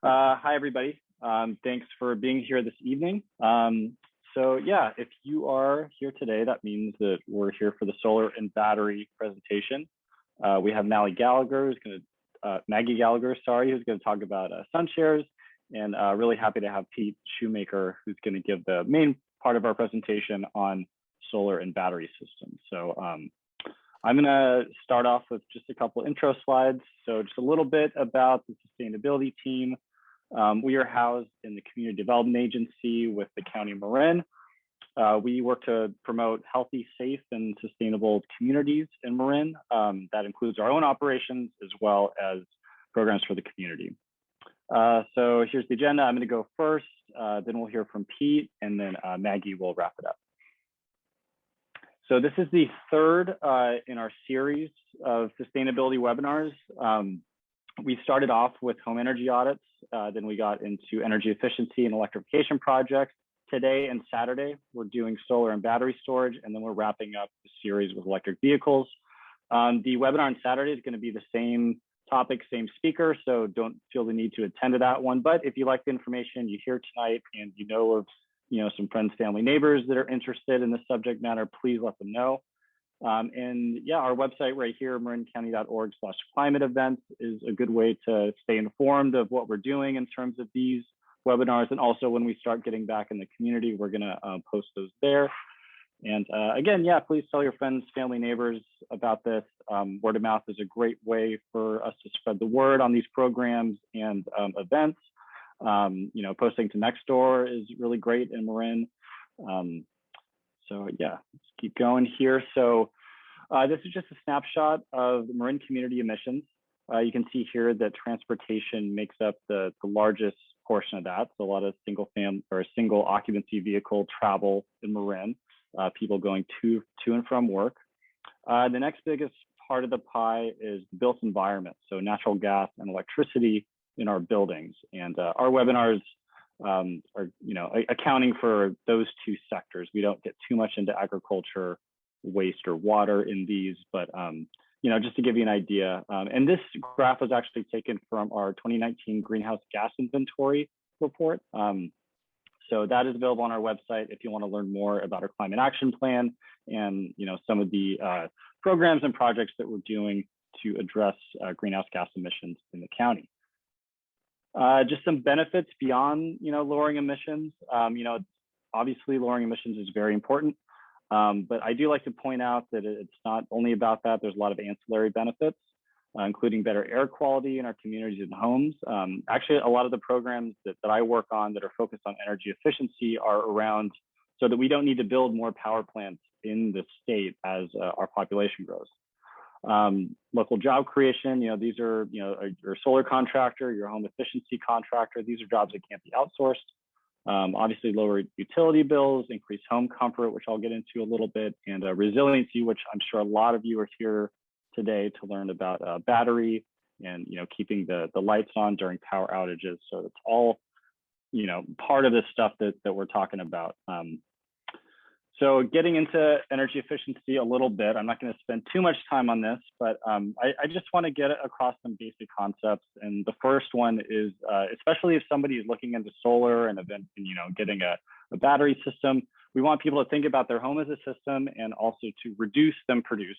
Hi, everybody. Thanks for being here this evening. So yeah, if you are here today, that means that we're here for the solar and battery presentation. We have Maggie Gallagher, who's going to talk about SunShares, and really happy to have Pete Shoemaker, who's going to give the main part of our presentation on solar and battery systems. So I'm going to start off with just a couple intro slides. So just a little bit about the sustainability team. We are housed in the Community Development Agency with the County of Marin. We work to promote healthy, safe, and sustainable communities in Marin. That includes our own operations as well as programs for the community. So here's the agenda. I'm going to go first, then we'll hear from Pete, and then Maggie will wrap it up. So this is the third in our series of sustainability webinars. We started off with home energy audits, then we got into energy efficiency and electrification projects. Today and Saturday, we're doing solar and battery storage, and then we're wrapping up the series with electric vehicles. The webinar on Saturday is going to be the same topic, same speaker, so don't feel the need to attend to that one. But if you like the information you hear tonight and you know of some friends, family, neighbors that are interested in this subject matter, please let them know. And yeah, our website right here, marincounty.org/climate events, is a good way to stay informed of what we're doing in terms of these webinars. And also when we start getting back in the community, we're gonna post those there. And again, yeah, please tell your friends, family, neighbors about this. Word of mouth is a great way for us to spread the word on these programs and events. Posting to Nextdoor is really great in Marin. So yeah, let's keep going here. So this is just a snapshot of the Marin community emissions. You can see here that transportation makes up the largest portion of that. So a lot of single occupancy vehicle travel in Marin, people going to and from work. The next biggest part of the pie is the built environment. So natural gas and electricity in our buildings. And our webinars are accounting for those two sectors. We don't get too much into agriculture, waste, or water in these, but just to give you an idea. And this graph was actually taken from our 2019 greenhouse gas inventory report. So that is available on our website if you want to learn more about our climate action plan and some of the programs and projects that we're doing to address greenhouse gas emissions in the county. Just some benefits beyond lowering emissions. Obviously lowering emissions is very important, but I do like to point out that it's not only about that. There's a lot of ancillary benefits, including better air quality in our communities and homes. Actually, a lot of the programs that I work on that are focused on energy efficiency are around so that we don't need to build more power plants in the state as our population grows. Local job creation, these are, your solar contractor, your home efficiency contractor, these are jobs that can't be outsourced. Obviously lower utility bills, increase home comfort, which I'll get into a little bit, and resiliency, which I'm sure a lot of you are here today to learn about battery and, keeping the lights on during power outages. So it's all, part of the stuff that we're talking about. So getting into energy efficiency a little bit, I'm not going to spend too much time on this, but I just want to get across some basic concepts. And the first one is, especially if somebody is looking into solar and getting a battery system, we want people to think about their home as a system and also to reduce then produce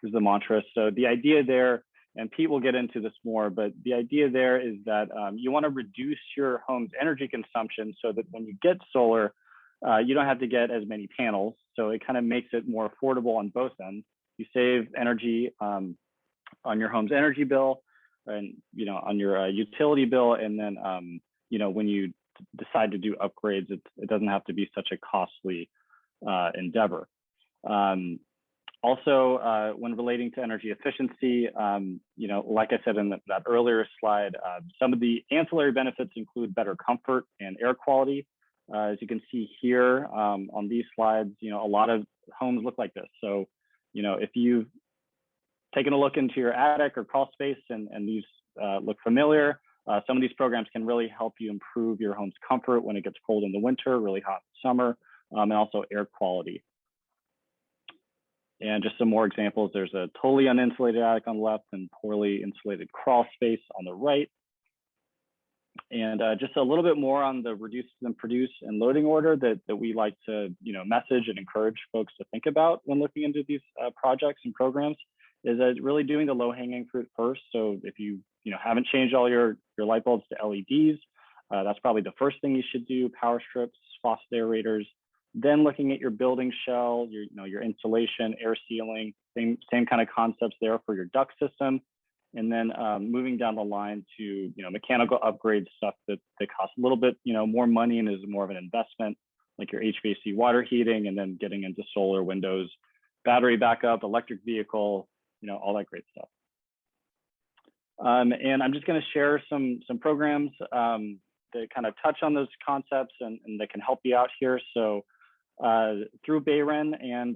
is the mantra. So the idea there, and Pete will get into this more, but the idea there is that you want to reduce your home's energy consumption so that when you get solar, you don't have to get as many panels. So it kind of makes it more affordable on both ends. You save energy on your home's energy bill and, on your utility bill. And then, when you decide to do upgrades, it doesn't have to be such a costly endeavor. Also, when relating to energy efficiency, like I said in that earlier slide, some of the ancillary benefits include better comfort and air quality. As you can see here on these slides, a lot of homes look like this. So, if you've taken a look into your attic or crawl space and these look familiar, some of these programs can really help you improve your home's comfort when it gets cold in the winter, really hot in summer, and also air quality. And just some more examples, there's a totally uninsulated attic on the left and poorly insulated crawl space on the right. And just a little bit more on the reduce and produce and loading order that we like to message and encourage folks to think about when looking into these projects and programs is really doing the low-hanging fruit first. So if you haven't changed all your light bulbs to LEDs, that's probably the first thing you should do. Power strips, faucet aerators. Then looking at your building shell, your insulation, air sealing, same kind of concepts there for your duct system. And then moving down the line to mechanical upgrade stuff that costs a little bit more money and is more of an investment, like your HVAC water heating, and then getting into solar, windows, battery backup, electric vehicle, all that great stuff. And I'm just going to share some programs that kind of touch on those concepts and that can help you out here. So through BayREN and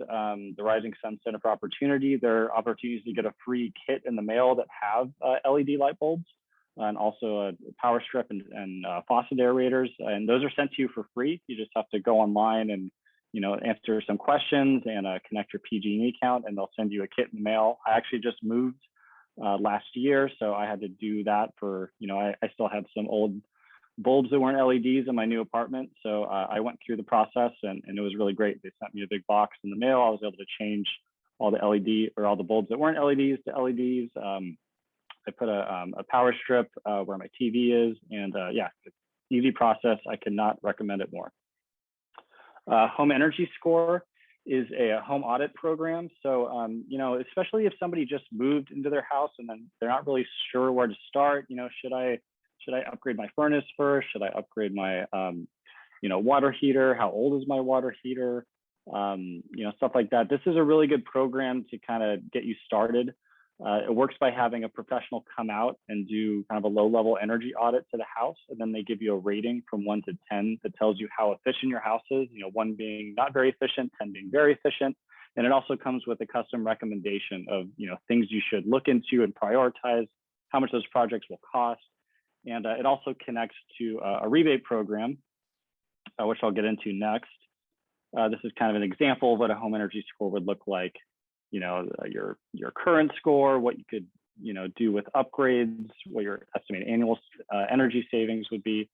the Rising Sun Center for Opportunity, there are opportunities to get a free kit in the mail that have LED light bulbs and also a power strip and faucet aerators. And those are sent to you for free. You just have to go online and answer some questions and connect your PG&E account, and they'll send you a kit in the mail. I actually just moved last year, so I had to do that for, I still have some old bulbs that weren't LEDs in my new apartment. So I went through the process and it was really great. They sent me a big box in the mail. I was able to change all the LED or all the bulbs that weren't LEDs to LEDs. I put a power strip where my TV is, and yeah, easy process. I cannot recommend it more. Home Energy Score is a home audit program. So, especially if somebody just moved into their house and then they're not really sure where to start, should I upgrade my furnace first? Should I upgrade my, water heater? How old is my water heater? Stuff like that. This is a really good program to kind of get you started. It works by having a professional come out and do kind of a low-level energy audit to the house, and then they give you a rating from 1 to 10 that tells you how efficient your house is. 1 being not very efficient, 10 being very efficient, and it also comes with a custom recommendation of things you should look into and prioritize, how much those projects will cost, and it also connects to a rebate program, which I'll get into next. This is kind of an example of what a home energy score would look like. Your current score, what you could do with upgrades, what your estimated annual energy savings would be,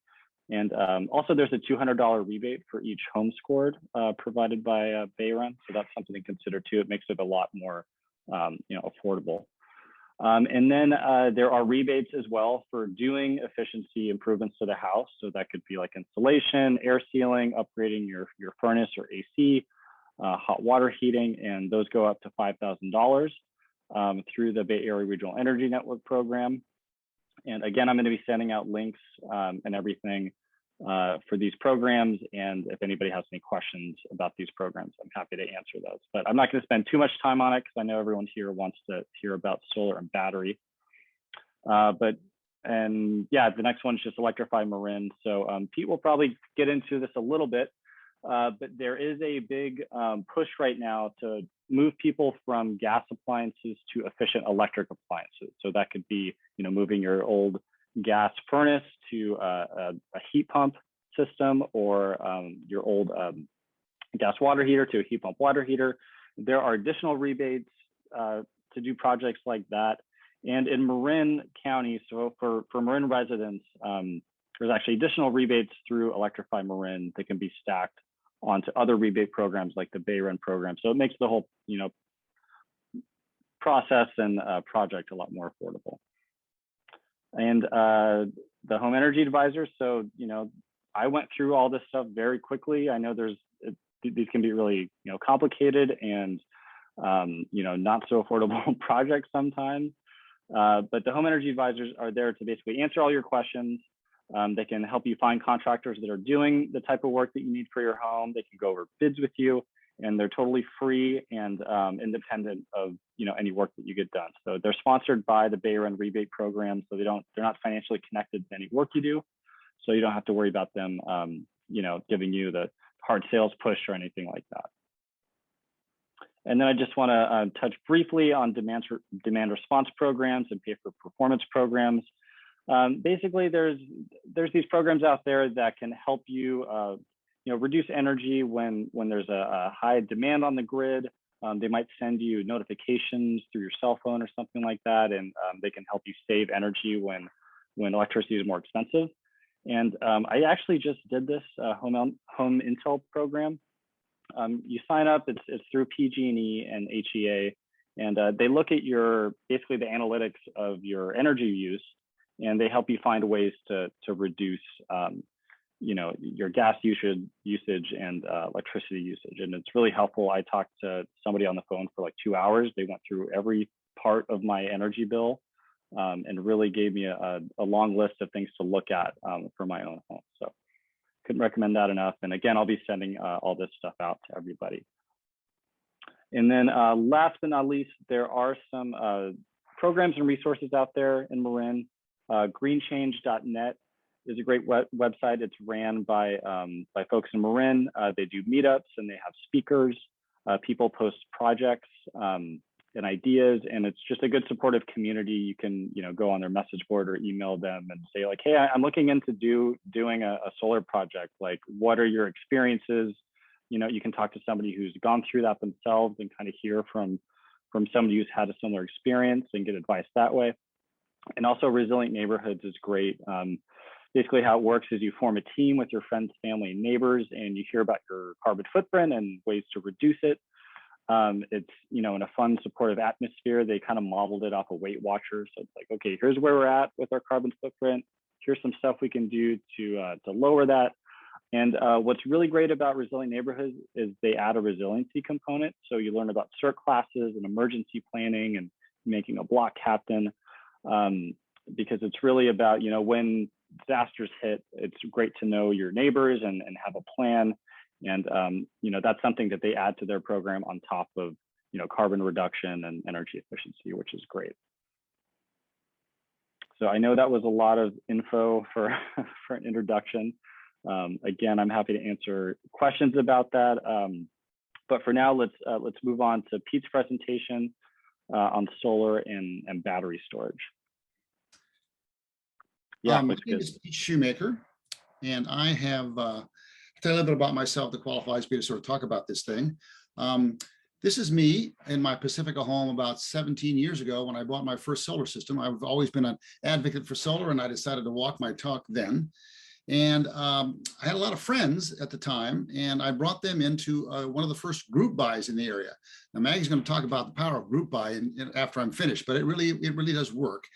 and also there's a $200 rebate for each home scored provided by BayREN, so that's something to consider too. It makes it a lot more affordable. And then there are rebates as well for doing efficiency improvements to the house. So that could be like insulation, air sealing, upgrading your furnace or AC, hot water heating, and those go up to $5,000 through the Bay Area Regional Energy Network program. And again, I'm going to be sending out links and everything for these programs. And if anybody has any questions about these programs, I'm happy to answer those. But I'm not going to spend too much time on it because I know everyone here wants to hear about solar and battery. And yeah, the next one is just Electrify Marin. So Pete will probably get into this a little bit. But there is a big push right now to move people from gas appliances to efficient electric appliances. So that could be, moving your old gas furnace to a heat pump system, or your old gas water heater to a heat pump water heater. There are additional rebates to do projects like that. And in Marin County, so for Marin residents, there's actually additional rebates through Electrify Marin that can be stacked onto other rebate programs like the BayREN program. So it makes the whole, process and project a lot more affordable. And the Home Energy Advisor. So, I went through all this stuff very quickly. I know these can be really, complicated and, not so affordable projects sometimes. But the Home Energy Advisors are there to basically answer all your questions. They can help you find contractors that are doing the type of work that you need for your home. They can go over bids with you, and they're totally free and independent of any work that you get done. So they're sponsored by the BayREN rebate program, so they're not financially connected to any work you do. So you don't have to worry about them, giving you the hard sales push or anything like that. And then I just want to touch briefly on demand response programs and pay for performance programs. Basically, there's these programs out there that can help you, reduce energy when there's a high demand on the grid. They might send you notifications through your cell phone or something like that, and they can help you save energy when electricity is more expensive. And I actually just did this home intel program. You sign up, it's through PG&E and HEA, and they look at basically the analytics of your energy use, and they help you find ways to reduce your gas usage and electricity usage. And it's really helpful. I talked to somebody on the phone for like 2 hours. They went through every part of my energy bill and really gave me a long list of things to look at for my own home. So couldn't recommend that enough. And again, I'll be sending all this stuff out to everybody. And then last but not least, there are some programs and resources out there in Marin. Greenchange.net is a great website. It's ran by folks in Marin. They do meetups and they have speakers. People post projects and ideas, and it's just a good supportive community. You can go on their message board or email them and say like, hey, I'm looking into doing a solar project. Like, what are your experiences? You can talk to somebody who's gone through that themselves and kind of hear from somebody who's had a similar experience and get advice that way. And also Resilient Neighborhoods is great. Basically how it works is you form a team with your friends, family, and neighbors, and you hear about your carbon footprint and ways to reduce it. It's, in a fun, supportive atmosphere. They kind of modeled it off a Weight Watcher. So it's like, okay, here's where we're at with our carbon footprint. Here's some stuff we can do to lower that. And what's really great about Resilient Neighborhoods is they add a resiliency component. So you learn about CERT classes and emergency planning and making a block captain, because it's really about, when disasters hit, it's great to know your neighbors and have a plan. And, that's something that they add to their program on top of, carbon reduction and energy efficiency, which is great. So I know that was a lot of info for an introduction. Again, I'm happy to answer questions about that. But for now, let's move on to Pete's presentation on solar and battery storage. Yeah, my name is Pete Shoemaker, and I have tell a little bit about myself that qualifies me to sort of talk about this thing. This is me in my Pacifica home about 17 years ago when I bought my first solar system. I've always been an advocate for solar, and I decided to walk my talk then. And I had a lot of friends at the time, and I brought them into one of the first group buys in the area. Now, Maggie's going to talk about the power of group buy after I'm finished, but it really does work.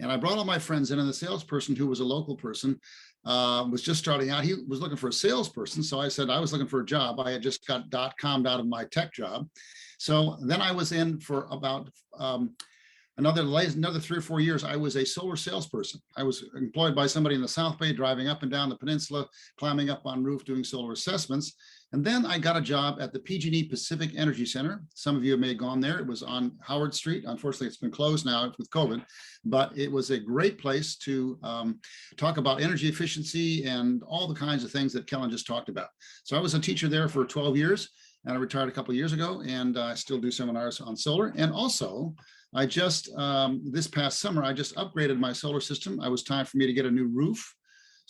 And I brought all my friends in, and the salesperson, who was a local person, was just starting out. He was looking for a salesperson. So I said I was looking for a job. I had just got .com'd out of my tech job. So then I was in for about another 3 or 4 years. I was a solar salesperson. I was employed by somebody in the South Bay, driving up and down the peninsula, climbing up on roof, doing solar assessments. And then I got a job at the PG&E Pacific Energy Center. Some of you may have gone there. It was on Howard Street. Unfortunately, it's been closed now with COVID, but it was a great place to talk about energy efficiency and all the kinds of things that Kellen just talked about. So I was a teacher there for 12 years, and I retired a couple of years ago, and I still do seminars on solar. And also, I just, this past summer, I just upgraded my solar system. It was time for me to get a new roof.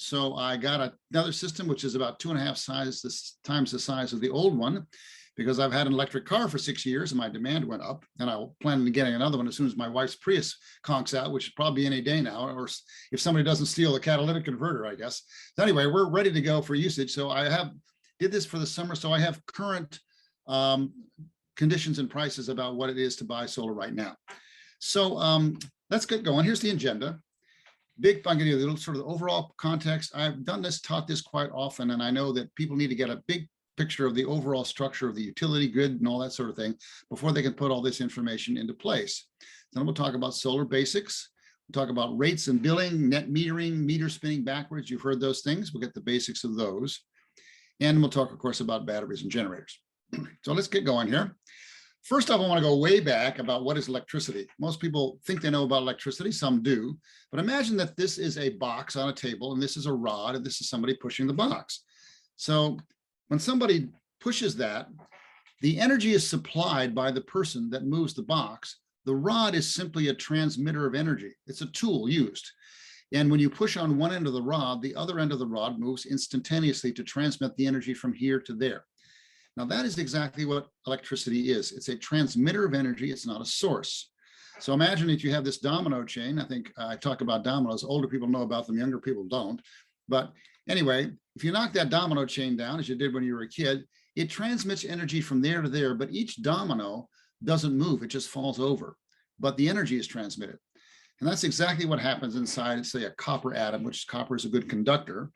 So I got another system, which is about 2.5 times the size of the old one, because I've had an electric car for 6 years and my demand went up, and I plan on getting another one as soon as my wife's Prius conks out, which is probably any day now, or if somebody doesn't steal the catalytic converter, I guess. So anyway, we're ready to go for usage. So I did this for the summer. So I have current conditions and prices about what it is to buy solar right now. So let's get going. Here's the agenda. I'm going to give you a little sort of overall context. I've taught this quite often, and I know that people need to get a big picture of the overall structure of the utility grid and all that sort of thing before they can put all this information into place. Then we'll talk about solar basics. We'll talk about rates and billing, net metering, meter spinning backwards. You've heard those things. We'll get the basics of those. And we'll talk, of course, about batteries and generators. So let's get going here. First off, I want to go way back about what is electricity. Most people think they know about electricity, some do, but imagine that this is a box on a table, and this is a rod, and this is somebody pushing the box. So when somebody pushes that, the energy is supplied by the person that moves the box. The rod is simply a transmitter of energy. It's a tool used. And when you push on one end of the rod, the other end of the rod moves instantaneously to transmit the energy from here to there. Now, that is exactly what electricity is. It's a transmitter of energy. It's not a source. So imagine if you have this domino chain. I think I talk about dominoes. Older people know about them. Younger people don't. But anyway, if you knock that domino chain down, as you did when you were a kid, it transmits energy from there to there, but each domino doesn't move, it just falls over, but the energy is transmitted. And that's exactly what happens inside, say, a copper atom, which copper is a good conductor,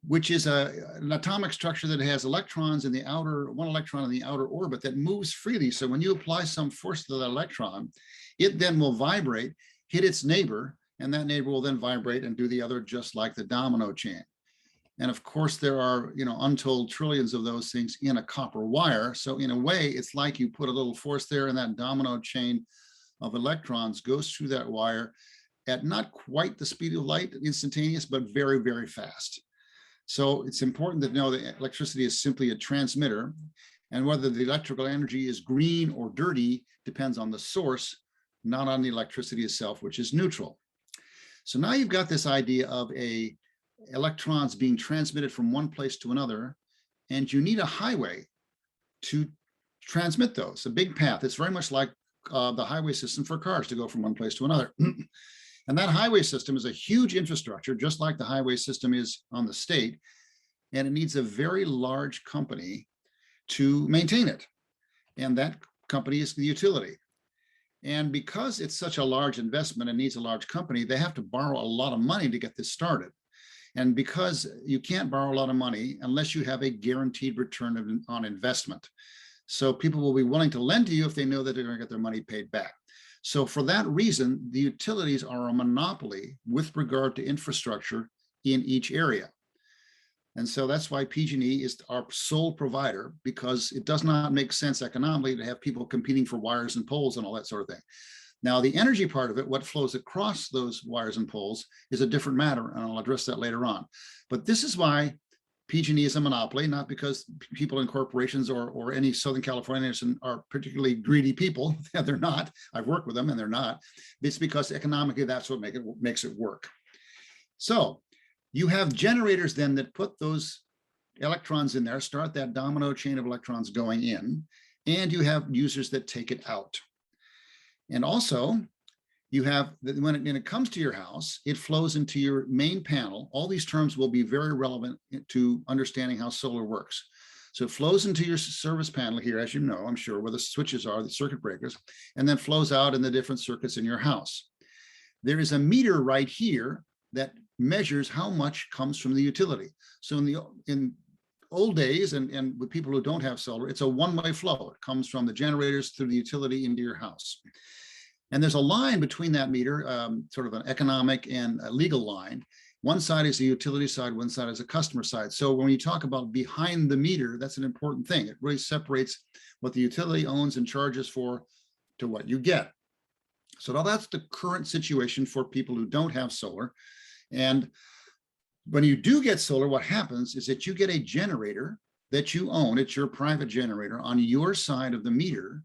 which is an atomic structure that has electrons in the outer, one electron in the outer orbit that moves freely. So when you apply some force to that electron, it then will vibrate, hit its neighbor, and that neighbor will then vibrate and do the other, just like the domino chain. And of course, there are, untold trillions of those things in a copper wire. So in a way, it's like you put a little force there, and that domino chain of electrons goes through that wire at not quite the speed of light, instantaneous, but very, very fast. So it's important to know that electricity is simply a transmitter, and whether the electrical energy is green or dirty depends on the source, not on the electricity itself, which is neutral. So now you've got this idea of electrons being transmitted from one place to another, and you need a highway to transmit those, a big path. It's very much like the highway system for cars to go from one place to another. And that highway system is a huge infrastructure, just like the highway system is on the state, and it needs a very large company to maintain it. And that company is the utility. And because it's such a large investment and needs a large company, they have to borrow a lot of money to get this started. And because you can't borrow a lot of money unless you have a guaranteed return on investment. So people will be willing to lend to you if they know that they're going to get their money paid back. So for that reason, the utilities are a monopoly with regard to infrastructure in each area. And so that's why PG&E is our sole provider, because it does not make sense economically to have people competing for wires and poles and all that sort of thing. Now, the energy part of it, what flows across those wires and poles, is a different matter, and I'll address that later on. But this is why PG&E is a monopoly, not because people in corporations or any Southern Californians are particularly greedy people. They're not. I've worked with them, and they're not. It's because economically, that's what makes it work. So you have generators then that put those electrons in there, start that domino chain of electrons going in, and you have users that take it out. And also, you have, when it comes to your house, it flows into your main panel. All these terms will be very relevant to understanding how solar works. So it flows into your service panel here, as you know, I'm sure, where the switches are, the circuit breakers, and then flows out in the different circuits in your house. There is a meter right here that measures how much comes from the utility. So in old days, and with people who don't have solar, it's a one-way flow. It comes from the generators through the utility into your house. And there's a line between that meter, sort of an economic and a legal line. One side is the utility side, one side is a customer side. So when you talk about behind the meter, that's an important thing. It really separates what the utility owns and charges for to what you get. So now that's the current situation for people who don't have solar. And when you do get solar, what happens is that you get a generator that you own. It's your private generator on your side of the meter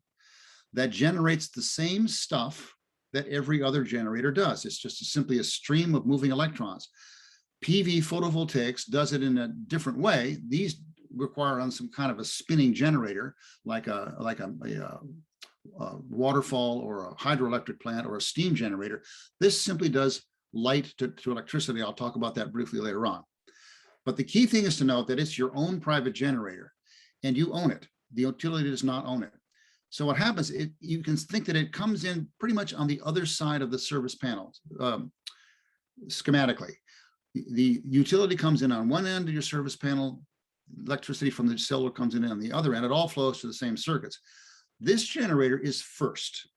that generates the same stuff that every other generator does. It's just simply a stream of moving electrons. PV photovoltaics does it in a different way. These require on some kind of a spinning generator, like a waterfall or a hydroelectric plant or a steam generator. This simply does light to electricity. I'll talk about that briefly later on. But the key thing is to note that it's your own private generator and you own it. The utility does not own it. So what happens, you can think that it comes in pretty much on the other side of the service panel, schematically. The utility comes in on one end of your service panel, electricity from the solar comes in on the other end. It all flows to the same circuits. This generator is first.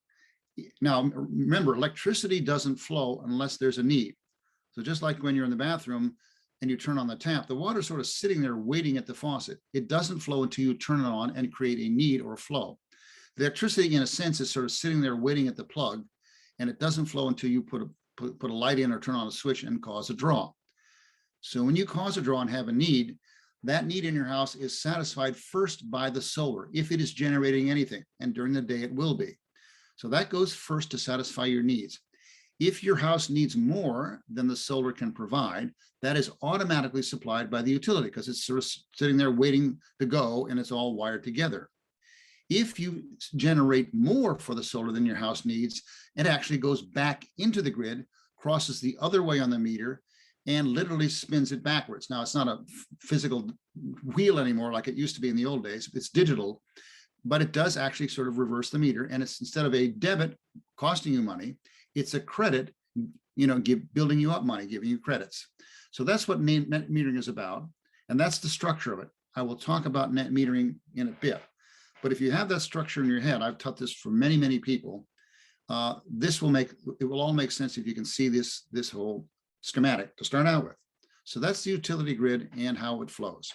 Now, remember, electricity doesn't flow unless there's a need. So just like when you're in the bathroom and you turn on the tap, the water's sort of sitting there waiting at the faucet. It doesn't flow until you turn it on and create a need or flow. The electricity, in a sense, is sort of sitting there waiting at the plug, and it doesn't flow until you put a light in or turn on a switch and cause a draw. So when you cause a draw and have a need, that need in your house is satisfied first by the solar, if it is generating anything, and during the day it will be. So that goes first to satisfy your needs. If your house needs more than the solar can provide, that is automatically supplied by the utility because it's sort of sitting there waiting to go and it's all wired together. If you generate more for the solar than your house needs, it actually goes back into the grid, crosses the other way on the meter, and literally spins it backwards. Now, it's not a physical wheel anymore like it used to be in the old days. It's digital, but it does actually sort of reverse the meter. And it's, instead of a debit costing you money, it's a credit, building you up money, giving you credits. So that's what net metering is about. And that's the structure of it. I will talk about net metering in a bit. But if you have that structure in your head, I've taught this for many, many people. It will all make sense if you can see this whole schematic to start out with. So that's the utility grid and how it flows.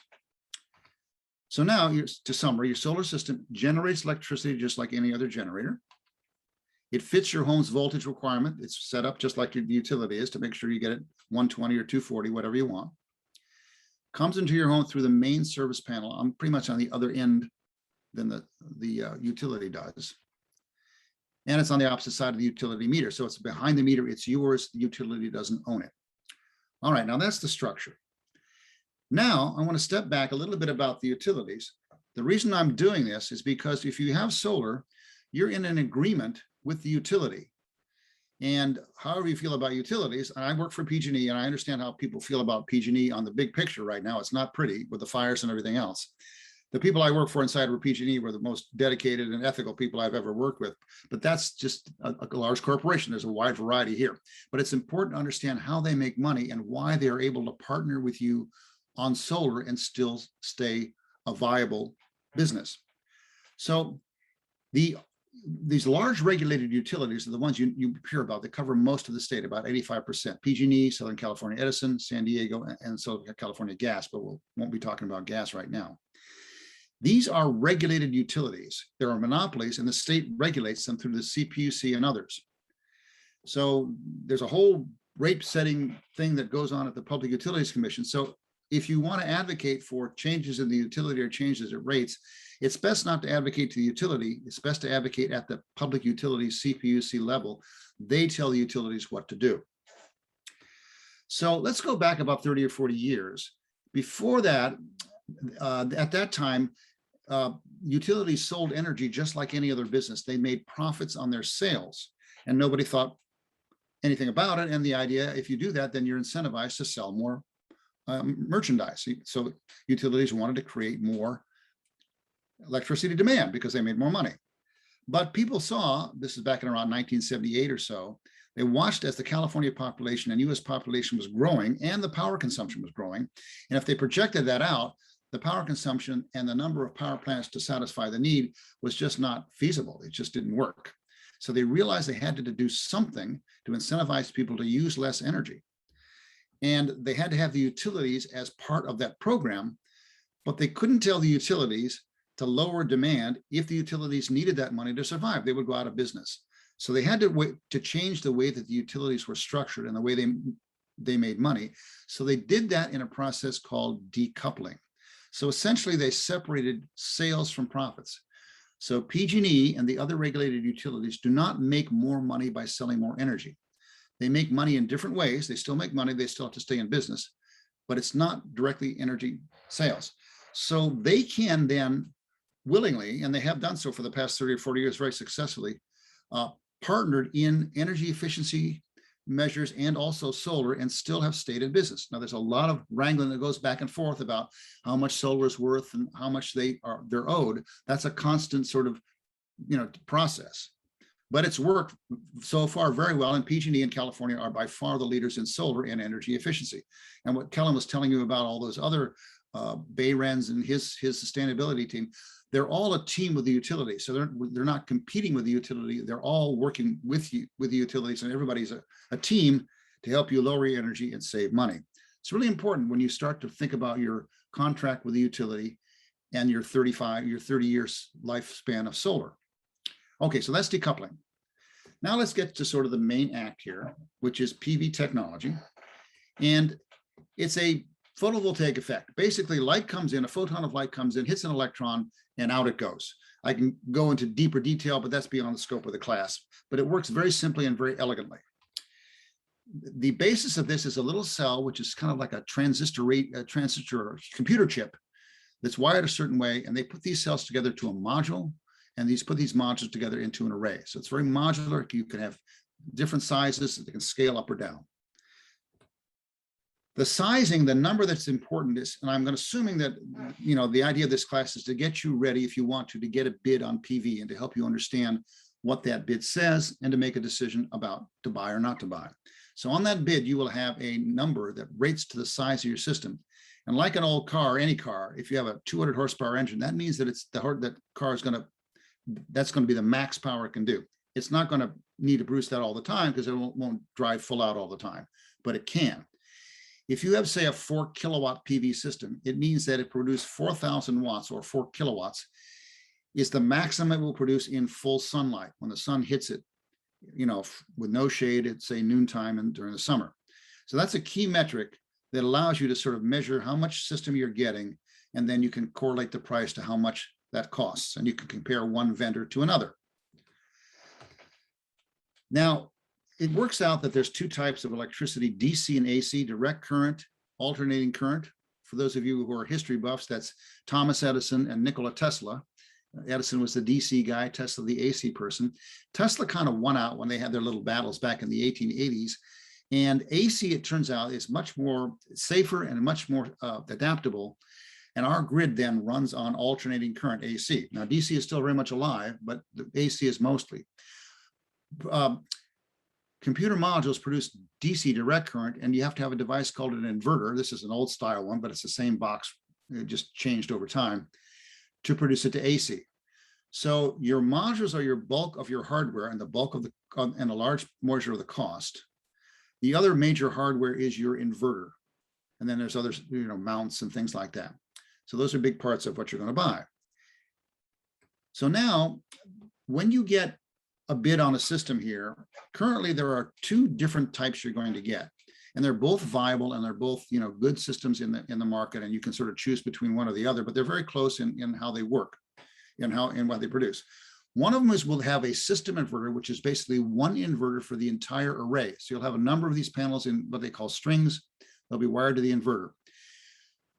So now, to summary, your solar system generates electricity just like any other generator. It fits your home's voltage requirement. It's set up just like the utility is to make sure you get it 120 or 240, whatever you want. Comes into your home through the main service panel. I'm pretty much on the other end than the utility does. And it's on the opposite side of the utility meter. So it's behind the meter, it's yours, the utility doesn't own it. All right, now that's the structure. Now I want to step back a little bit about the utilities. The reason I'm doing this is because if you have solar, you're in an agreement with the utility. And however you feel about utilities, I work for PG&E and I understand how people feel about PG&E on the big picture right now. It's not pretty with the fires and everything else. The people I work for inside of PG&E were the most dedicated and ethical people I've ever worked with, but that's just a large corporation. There's a wide variety here, but it's important to understand how they make money and why they are able to partner with you on solar and still stay a viable business. So these large regulated utilities are the ones you hear about. They cover most of the state, about 85%. PG&E, Southern California Edison, San Diego, and Southern California Gas, but we won't be talking about gas right now. These are regulated utilities. There are monopolies and the state regulates them through the CPUC and others. So there's a whole rate setting thing that goes on at the Public Utilities Commission. So if you want to advocate for changes in the utility or changes at rates, it's best not to advocate to the utility. It's best to advocate at the Public Utilities CPUC level. They tell the utilities what to do. So let's go back about 30 or 40 years. Before that, at that time, utilities sold energy just like any other business. They made profits on their sales and nobody thought anything about it. And the idea, if you do that, then you're incentivized to sell more merchandise. So utilities wanted to create more electricity demand because they made more money. But people saw, this is back in around 1978 or so, they watched as the California population and US population was growing and the power consumption was growing. And if they projected that out, the power consumption and the number of power plants to satisfy the need was just not feasible. It just didn't work. So they realized they had to do something to incentivize people to use less energy. And they had to have the utilities as part of that program, but they couldn't tell the utilities to lower demand. If the utilities needed that money to survive, they would go out of business. So they had to wait to change the way that the utilities were structured and the way they made money. So they did that in a process called decoupling. So essentially they separated sales from profits. So PG&E and the other regulated utilities do not make more money by selling more energy. They make money in different ways. They still make money. They still have to stay in business, but it's not directly energy sales. So they can then willingly, and they have done so for the past 30 or 40 years very successfully, partnered in energy efficiency measures and also solar and still have stayed in business. Now there's a lot of wrangling that goes back and forth about how much solar is worth and how much they're owed. That's a constant sort of process. But it's worked so far very well, and PG&E in California are by far the leaders in solar and energy efficiency. And what Kellen was telling you about all those other BayRENs and his sustainability team, they're all a team with the utility. So they're not competing with the utility. They're all working with the utilities, and everybody's a team to help you lower your energy and save money. It's really important when you start to think about your contract with the utility and your 30 years lifespan of solar. Okay, so that's decoupling. Now let's get to sort of the main act here, which is PV technology. And it's a photovoltaic effect. Basically, light comes in, a photon of light comes in, hits an electron, and out it goes. I can go into deeper detail, but that's beyond the scope of the class. But it works very simply and very elegantly. The basis of this is a little cell, which is kind of like a transistor computer chip that's wired a certain way, and they put these cells together to a module, and put these modules together into an array. So it's very modular. You can have different sizes that can scale up or down. The sizing, the number that's important is, and I'm assuming that, the idea of this class is to get you ready if you want to get a bid on PV and to help you understand what that bid says and to make a decision about to buy or not to buy. So on that bid, you will have a number that rates to the size of your system. And like an old car, any car, if you have a 200 horsepower engine, that means that that car is that's going to be the max power it can do. It's not going to need to produce that all the time because it won't drive full out all the time, but it can. If you have, say, a 4 kilowatt PV system, it means that it produces 4,000 watts or 4 kilowatts is the maximum it will produce in full sunlight when the sun hits it, with no shade at, say, noontime and during the summer. So that's a key metric that allows you to sort of measure how much system you're getting, and then you can correlate the price to how much that costs, and you can compare one vendor to another. Now, it works out that there's two types of electricity, DC and AC, direct current, alternating current. For those of you who are history buffs, that's Thomas Edison and Nikola Tesla. Edison was the DC guy, Tesla the AC person. Tesla kind of won out when they had their little battles back in the 1880s. And AC, it turns out, is much more safer and much more adaptable. And our grid then runs on alternating current AC. Now, DC is still very much alive, but the AC is mostly. Computer modules produce DC direct current, and you have to have a device called an inverter. This is an old style one, but it's the same box. It just changed over time to produce it to AC. So your modules are your bulk of your hardware and the bulk of and a large measure of the cost. The other major hardware is your inverter. And then there's others, mounts and things like that. So those are big parts of what you're going to buy. So now, when you get a bid on a system here, currently there are two different types you're going to get, and they're both viable and they're both good systems in the market, and you can sort of choose between one or the other, but they're very close in how they work and what they produce. One of them will have a system inverter, which is basically one inverter for the entire array. So you'll have a number of these panels in what they call strings. They'll be wired to the inverter.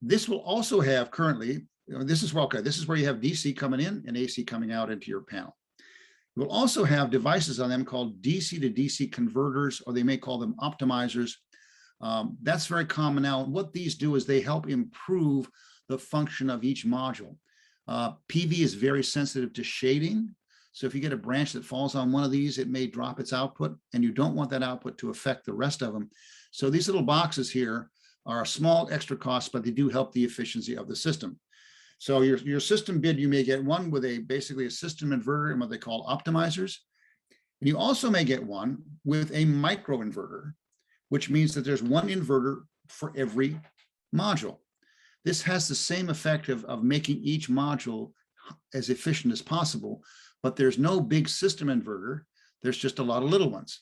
This will also have currently, this is where you have DC coming in and AC coming out into your panel. We'll also have devices on them called DC to DC converters, or they may call them optimizers. That's very common now. What these do is they help improve the function of each module. PV is very sensitive to shading. So if you get a branch that falls on one of these, it may drop its output, and you don't want that output to affect the rest of them. So these little boxes here are a small extra cost, but they do help the efficiency of the system. So your system bid, you may get one with basically a system inverter and what they call optimizers. And you also may get one with a micro-inverter, which means that there's one inverter for every module. This has the same effect of making each module as efficient as possible, but there's no big system inverter. There's just a lot of little ones.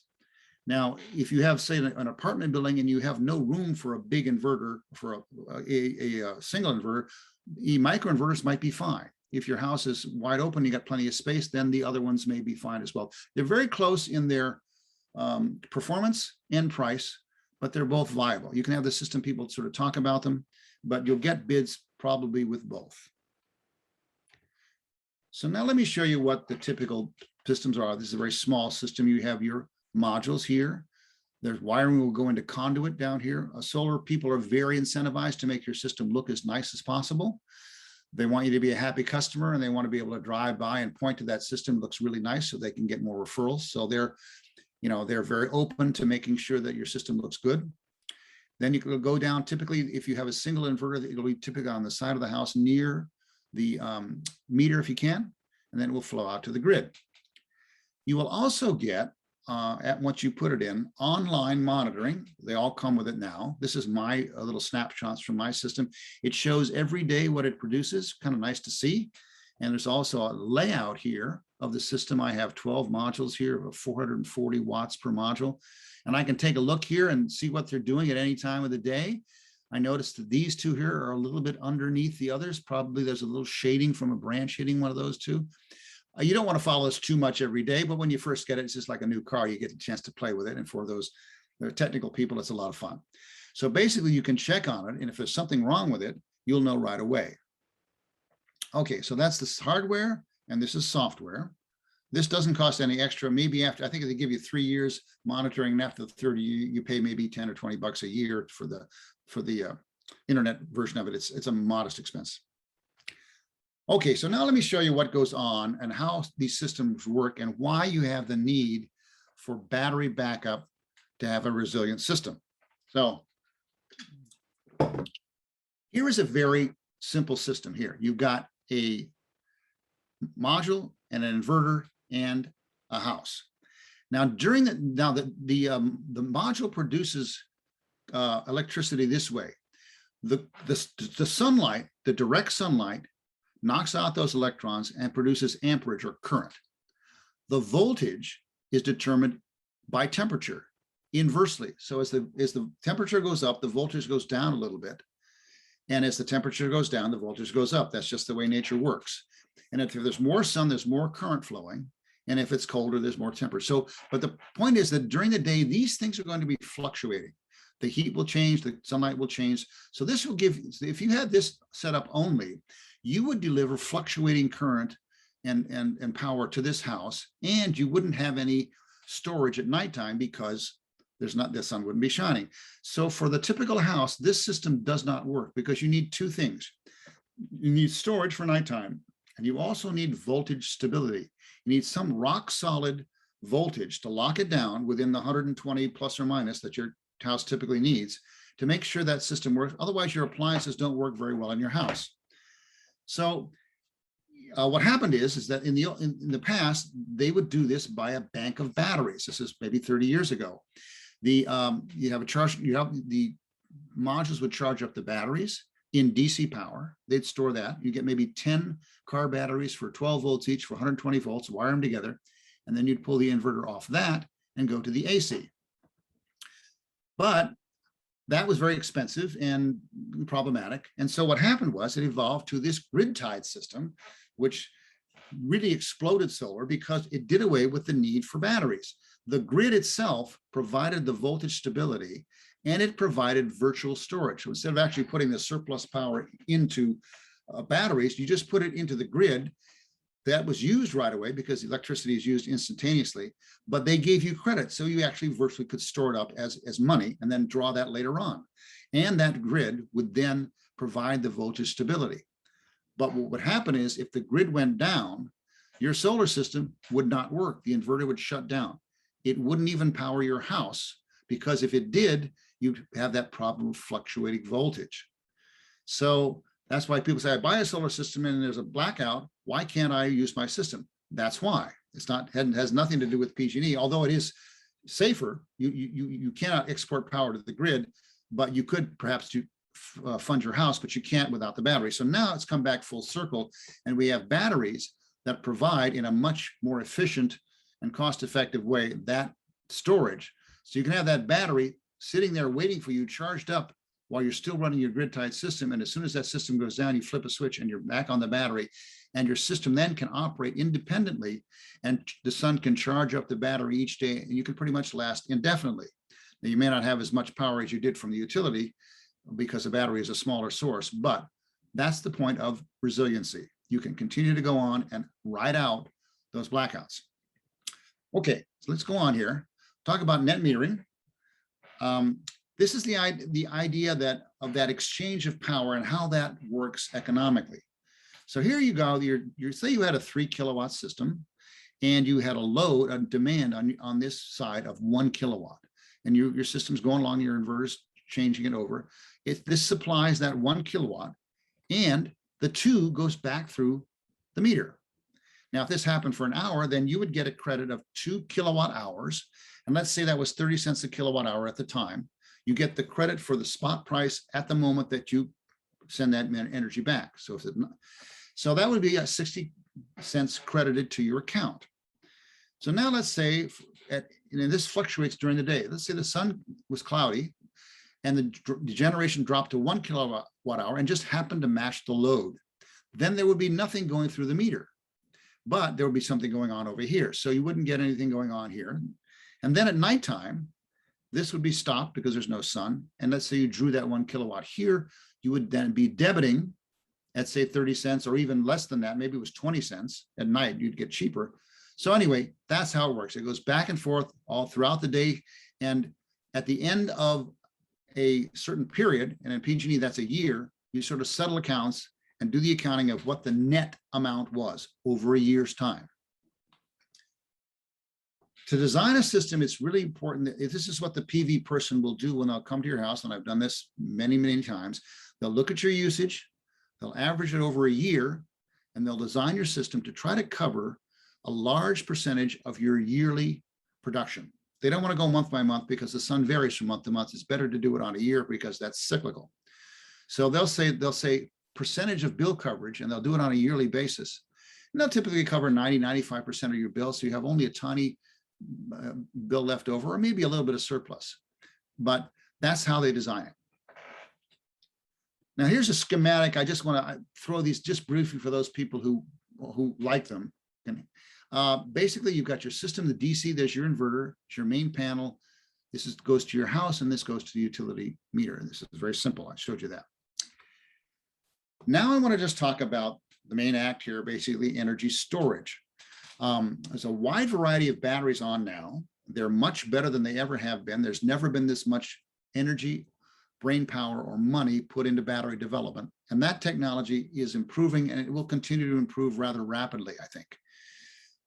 Now, if you have, say, an apartment building and you have no room for a big inverter, for a single inverter, micro-inverters might be fine. If your house is wide open, you got plenty of space, then the other ones may be fine as well. They're very close in their performance and price, but they're both viable. You can have the system people sort of talk about them, but you'll get bids probably with both. So now let me show you what the typical systems are. This is a very small system. You have your modules here. There's wiring will go into conduit down here. Solar people are very incentivized to make your system look as nice as possible. They want you to be a happy customer, and they want to be able to drive by and point to that system. It looks really nice, so they can get more referrals. So they're very open to making sure that your system looks good. Then you can go down. Typically, if you have a single inverter, it'll be typically on the side of the house near the meter if you can, and then it will flow out to the grid. You will also get, once you put it in, online monitoring. They all come with it now. This is my little snapshots from my system. It shows every day what it produces, kind of nice to see. And there's also a layout here of the system. I have 12 modules here of 440 watts per module. And I can take a look here and see what they're doing at any time of the day. I noticed that these two here are a little bit underneath the others. Probably there's a little shading from a branch hitting one of those two. You don't want to follow this too much every day, but when you first get it, it's just like a new car. You get a chance to play with it. And for those technical people, it's a lot of fun. So basically, you can check on it. And if there's something wrong with it, you'll know right away. Okay, so that's the hardware, and this is software. This doesn't cost any extra. Maybe after, I think they give you 3 years monitoring, and after the 30, you pay maybe 10 or 20 bucks a year for the internet version of it. It's a modest expense. Okay, so now let me show you what goes on and how these systems work and why you have the need for battery backup to have a resilient system. So here is a very simple system here. You've got a module and an inverter and a house. Now the module produces electricity this way. The sunlight, the direct sunlight, knocks out those electrons and produces amperage or current. The voltage is determined by temperature inversely. So as the temperature goes up, the voltage goes down a little bit. And as the temperature goes down, the voltage goes up. That's just the way nature works. And if there's more sun, there's more current flowing. And if it's colder, there's more temperature. So, but the point is that during the day, these things are going to be fluctuating. The heat will change, the sunlight will change. So this will give, if you had this set up only, you would deliver fluctuating current and power to this house, and you wouldn't have any storage at nighttime because the sun wouldn't be shining. So for the typical house, this system does not work because you need two things. You need storage for nighttime, and you also need voltage stability. You need some rock solid voltage to lock it down within the 120 plus or minus that your house typically needs to make sure that system works. Otherwise, your appliances don't work very well in your house. So what happened is that in the past, they would do this by a bank of batteries. This is maybe 30 years ago. The modules would charge up the batteries in DC power. They'd store that. You get maybe 10 car batteries for 12 volts each for 120 volts, wire them together, and then you'd pull the inverter off that and go to the AC. But that was very expensive and problematic. And so what happened was it evolved to this grid-tied system, which really exploded solar because it did away with the need for batteries. The grid itself provided the voltage stability, and it provided virtual storage. So instead of actually putting the surplus power into batteries, you just put it into the grid. That was used right away because electricity is used instantaneously, but they gave you credit. So you actually virtually could store it up as money and then draw that later on. And that grid would then provide the voltage stability. But what would happen is if the grid went down, your solar system would not work. The inverter would shut down. It wouldn't even power your house because if it did, you'd have that problem of fluctuating voltage. So that's why people say, I buy a solar system and there's a blackout. Why can't I use my system? That's why. It's not, has nothing to do with PG&E, although it is safer. You cannot export power to the grid, but you could perhaps fund your house, but you can't without the battery. So now it's come back full circle, and we have batteries that provide in a much more efficient and cost-effective way that storage. So you can have that battery sitting there waiting for you, charged up, while you're still running your grid-tied system. And as soon as that system goes down, you flip a switch and you're back on the battery, and your system then can operate independently, and the sun can charge up the battery each day, and you can pretty much last indefinitely. Now, you may not have as much power as you did from the utility because the battery is a smaller source, but that's the point of resiliency. You can continue to go on and ride out those blackouts. Okay, so let's go on here. Talk about net metering. This is the idea that of that exchange of power and how that works economically. So here you go. Say you had a 3 kilowatt system, and you had a load, a demand on this side of 1 kilowatt, and your system's going along, your inverter's changing it over. This supplies that 1 kilowatt, and the 2 goes back through the meter. Now, if this happened for an hour, then you would get a credit of 2 kilowatt hours. And let's say that was 30 cents a kilowatt hour at the time. You get the credit for the spot price at the moment that you send that energy back. So that would be 60 cents credited to your account. So now let's say, this fluctuates during the day. Let's say the sun was cloudy and the generation dropped to 1 kilowatt hour and just happened to match the load. Then there would be nothing going through the meter, but there would be something going on over here. So you wouldn't get anything going on here. And then at nighttime, this would be stopped because there's no sun. And let's say you drew that 1 kilowatt here, you would then be debiting at say 30 cents or even less than that. Maybe it was 20 cents at night, you'd get cheaper. So anyway, that's how it works. It goes back and forth all throughout the day. And at the end of a certain period, and in PG&E, that's a year, you sort of settle accounts and do the accounting of what the net amount was over a year's time. To design a system, it's really important that this is what the PV person will do when they'll come to your house, and I've done this many, many times. They'll look at your usage, they'll average it over a year, and they'll design your system to try to cover a large percentage of your yearly production. They don't want to go month by month because the sun varies from month to month. It's better to do it on a year because that's cyclical. So they'll say percentage of bill coverage, and they'll do it on a yearly basis. And they'll typically cover 90–95% of your bill, so you have only a tiny bill left over, or maybe a little bit of surplus. But that's how they design it. Now here's a schematic. I just want to throw these just briefly for those people who like them. Basically, you've got your system, the DC, there's your inverter, it's your main panel. This goes to your house, and this goes to the utility meter. And this is very simple. I showed you that. Now I want to just talk about the main act here, basically energy storage. There's a wide variety of batteries on now. They're much better than they ever have been. There's never been this much energy, brain power, or money put into battery development. And that technology is improving, and it will continue to improve rather rapidly, I think.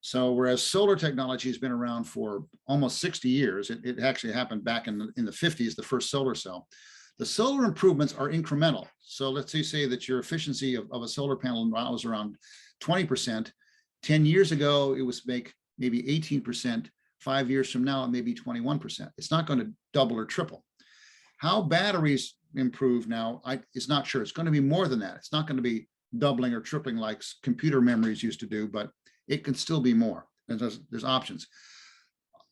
So whereas solar technology has been around for almost 60 years, it actually happened back in the 50s, the first solar cell. The solar improvements are incremental. So let's say that your efficiency of a solar panel was around 20%. 10 years ago, it was maybe 18%. 5 years from now, it may be 21%. It's not going to double or triple. How batteries improve now, it's not sure. It's going to be more than that. It's not going to be doubling or tripling like computer memories used to do, but it can still be more. And there's options.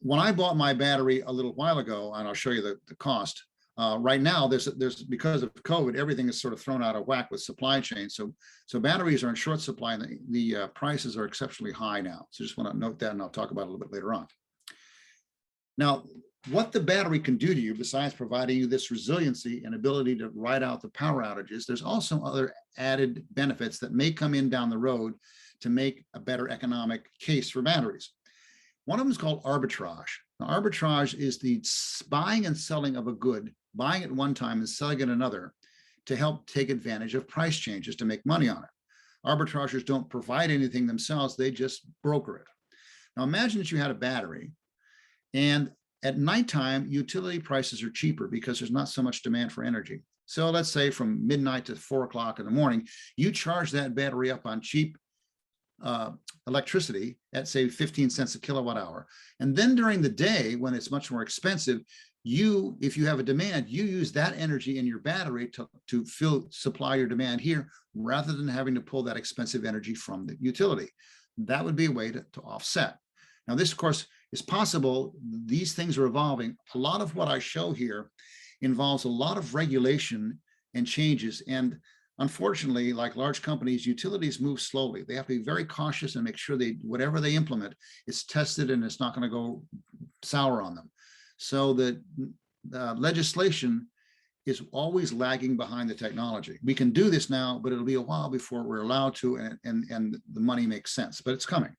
When I bought my battery a little while ago, and I'll show you the cost, right now, there's because of COVID, everything is sort of thrown out of whack with supply chain. So batteries are in short supply, and the prices are exceptionally high now. So just want to note that, and I'll talk about it a little bit later on. Now, what the battery can do to you, besides providing you this resiliency and ability to ride out the power outages, there's also other added benefits that may come in down the road to make a better economic case for batteries. One of them is called arbitrage. Now, arbitrage is the buying and selling of a good, buying it one time and selling it another to help take advantage of price changes to make money on it. Arbitrageurs don't provide anything themselves, they just broker it. Now imagine that you had a battery, and at nighttime, utility prices are cheaper because there's not so much demand for energy. So let's say from midnight to 4 o'clock in the morning, you charge that battery up on cheap electricity at say 15 cents a kilowatt hour. And then during the day, when it's much more expensive, if you have a demand, you use that energy in your battery to supply your demand here, rather than having to pull that expensive energy from the utility. That would be a way to offset. Now, this, of course, is possible. These things are evolving. A lot of what I show here involves a lot of regulation and changes. And unfortunately, like large companies, utilities move slowly. They have to be very cautious and make sure whatever they implement is tested and it's not going to go sour on them. So the legislation is always lagging behind the technology. We can do this now, but it'll be a while before we're allowed to, and the money makes sense, but it's coming.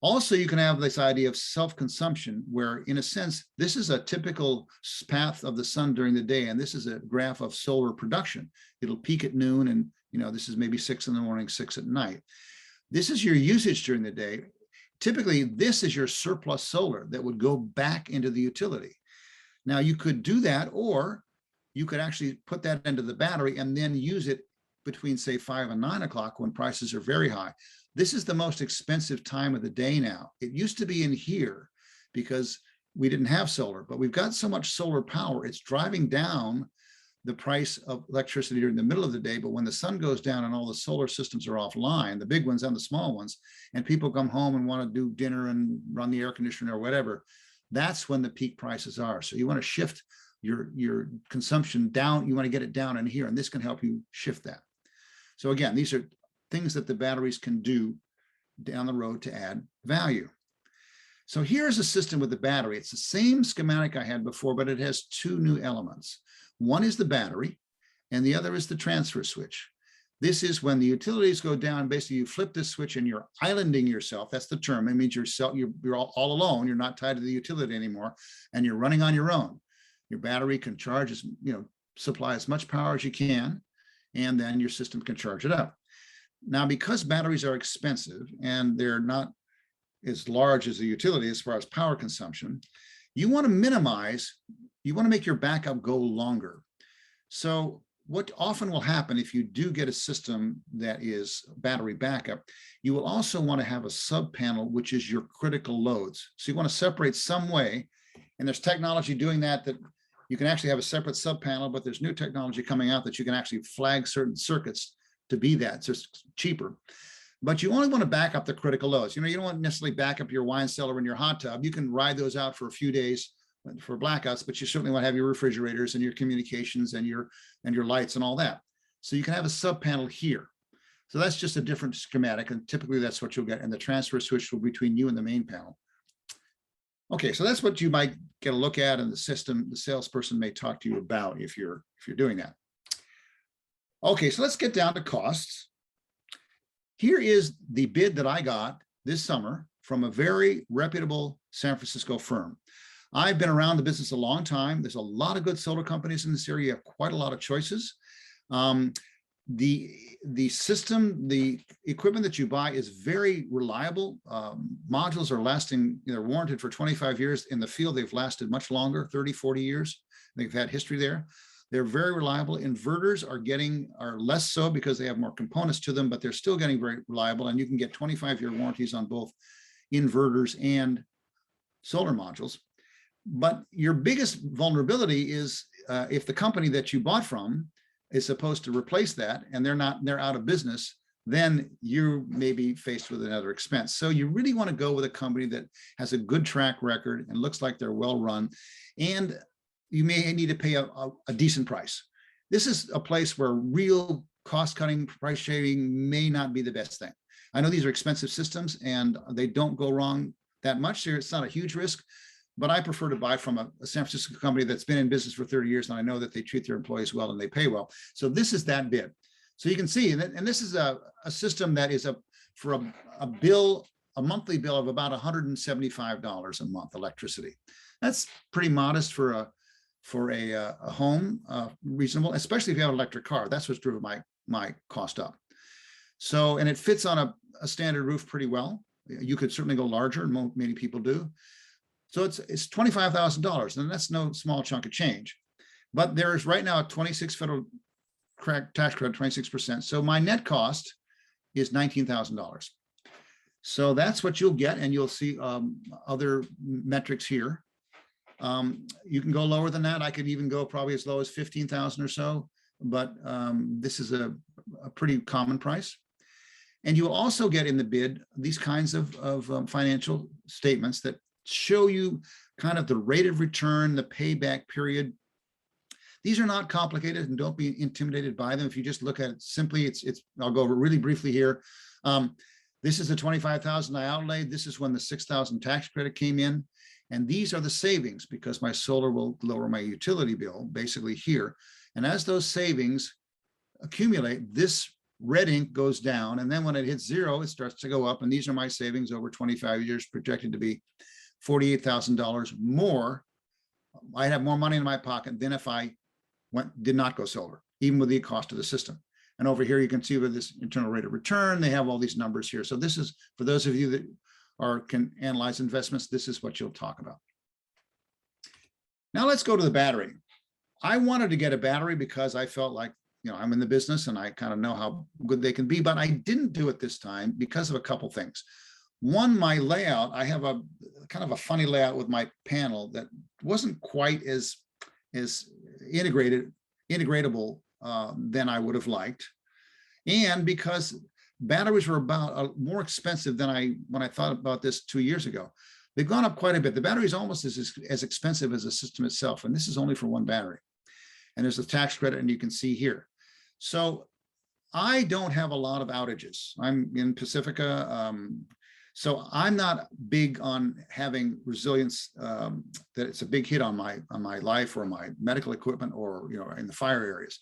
Also, you can have this idea of self-consumption, where in a sense, this is a typical path of the sun during the day. And this is a graph of solar production. It'll peak at noon, and this is maybe 6 in the morning, 6 at night. This is your usage during the day. Typically, this is your surplus solar that would go back into the utility. Now, you could do that, or you could actually put that into the battery and then use it between, say, 5 and 9 o'clock when prices are very high. This is the most expensive time of the day now. It used to be in here because we didn't have solar, but we've got so much solar power, it's driving down the price of electricity during the middle of the day. But when the sun goes down and all the solar systems are offline, the big ones and the small ones, and people come home and want to do dinner and run the air conditioner or whatever, that's when the peak prices are. So you want to shift your consumption down. You want to get it down in here, and this can help you shift that. So again, these are things that the batteries can do down the road to add value. So here's a system with the battery. It's the same schematic I had before, but it has 2 new elements. One is the battery, and the other is the transfer switch. This is when the utilities go down. Basically, you flip this switch and you're islanding yourself. That's the term. It means you're all alone. You're not tied to the utility anymore, and you're running on your own. Your battery can charge as, supply as much power as you can, and then your system can charge it up. Now, because batteries are expensive and they're not as large as the utility as far as power consumption, you want to make your backup go longer. So what often will happen if you do get a system that is battery backup, you will also want to have a sub panel, which is your critical loads. So you want to separate some way, and there's technology doing that you can actually have a separate sub panel, but there's new technology coming out that you can actually flag certain circuits to be that. So it's cheaper. But you only want to back up the critical loads. You don't want to necessarily back up your wine cellar and your hot tub. You can ride those out for a few days for blackouts, but you certainly want to have your refrigerators and your communications and your lights and all that. So you can have a sub panel here. So that's just a different schematic, and typically that's what you'll get. And the transfer switch will be between you and the main panel. Okay, so that's what you might get a look at, and the salesperson may talk to you about if you're doing that. Okay, so let's get down to costs. Here is the bid that I got this summer from a very reputable San Francisco firm. I've been around the business a long time. There's a lot of good solar companies in this area. You have quite a lot of choices. The system, the equipment that you buy is very reliable. Modules are lasting, they're warranted for 25 years. In the field, they've lasted much longer, 30, 40 years. They've had history there. They're very reliable. Inverters are less so because they have more components to them, but they're still getting very reliable. And you can get 25-year warranties on both inverters and solar modules. But your biggest vulnerability is if the company that you bought from is supposed to replace that and they're out of business, then you may be faced with another expense. So you really want to go with a company that has a good track record and looks like they're well run, and you may need to pay a decent price. This is a place where real cost-cutting, price shaving may not be the best thing. I know these are expensive systems and they don't go wrong that much. So it's not a huge risk, but I prefer to buy from a San Francisco company that's been in business for 30 years, and I know that they treat their employees well and they pay well. So this is that bid. So you can see, and this is a system that is for a monthly bill of about $175 a month electricity. That's pretty modest for a home, reasonable, especially if you have an electric car. That's what's driven my cost up. So, and it fits on a standard roof pretty well. You could certainly go larger, and many people do. So it's $25,000, and that's no small chunk of change. But there is right now a 26 federal tax credit, 26%. So my net cost is $19,000. So that's what you'll get, and you'll see other metrics here. You can go lower than that. I could even go probably as low as 15,000 or so, but this is a pretty common price. And you will also get in the bid these kinds of financial statements that show you kind of the rate of return, the payback period. These are not complicated, and don't be intimidated by them. If you just look at it simply, I'll go over really briefly here. This is the 25,000 I outlaid. This is when the 6,000 tax credit came in. And these are the savings, because my solar will lower my utility bill basically here. And as those savings accumulate, this red ink goes down. And then when it hits zero, it starts to go up. And these are my savings over 25 years, projected to be $48,000 more. I have more money in my pocket than if I did not go solar, even with the cost of the system. And over here, you can see with this internal rate of return, they have all these numbers here. So this is, for those of you that can analyze investments, this is what you'll talk about. Now let's go to the battery. I wanted to get a battery because I felt like, I'm in the business and I kind of know how good they can be, but I didn't do it this time because of a couple things. One, my layout, I have a kind of a funny layout with my panel that wasn't quite as integratable than I would have liked. And because batteries were about more expensive than when I thought about this 2 years ago. They've gone up quite a bit. The battery is almost as expensive as the system itself, and this is only for one battery. And there's a tax credit, and you can see here. So I don't have a lot of outages. I'm in Pacifica, so I'm not big on having resilience, that it's a big hit on my life or my medical equipment or in the fire areas.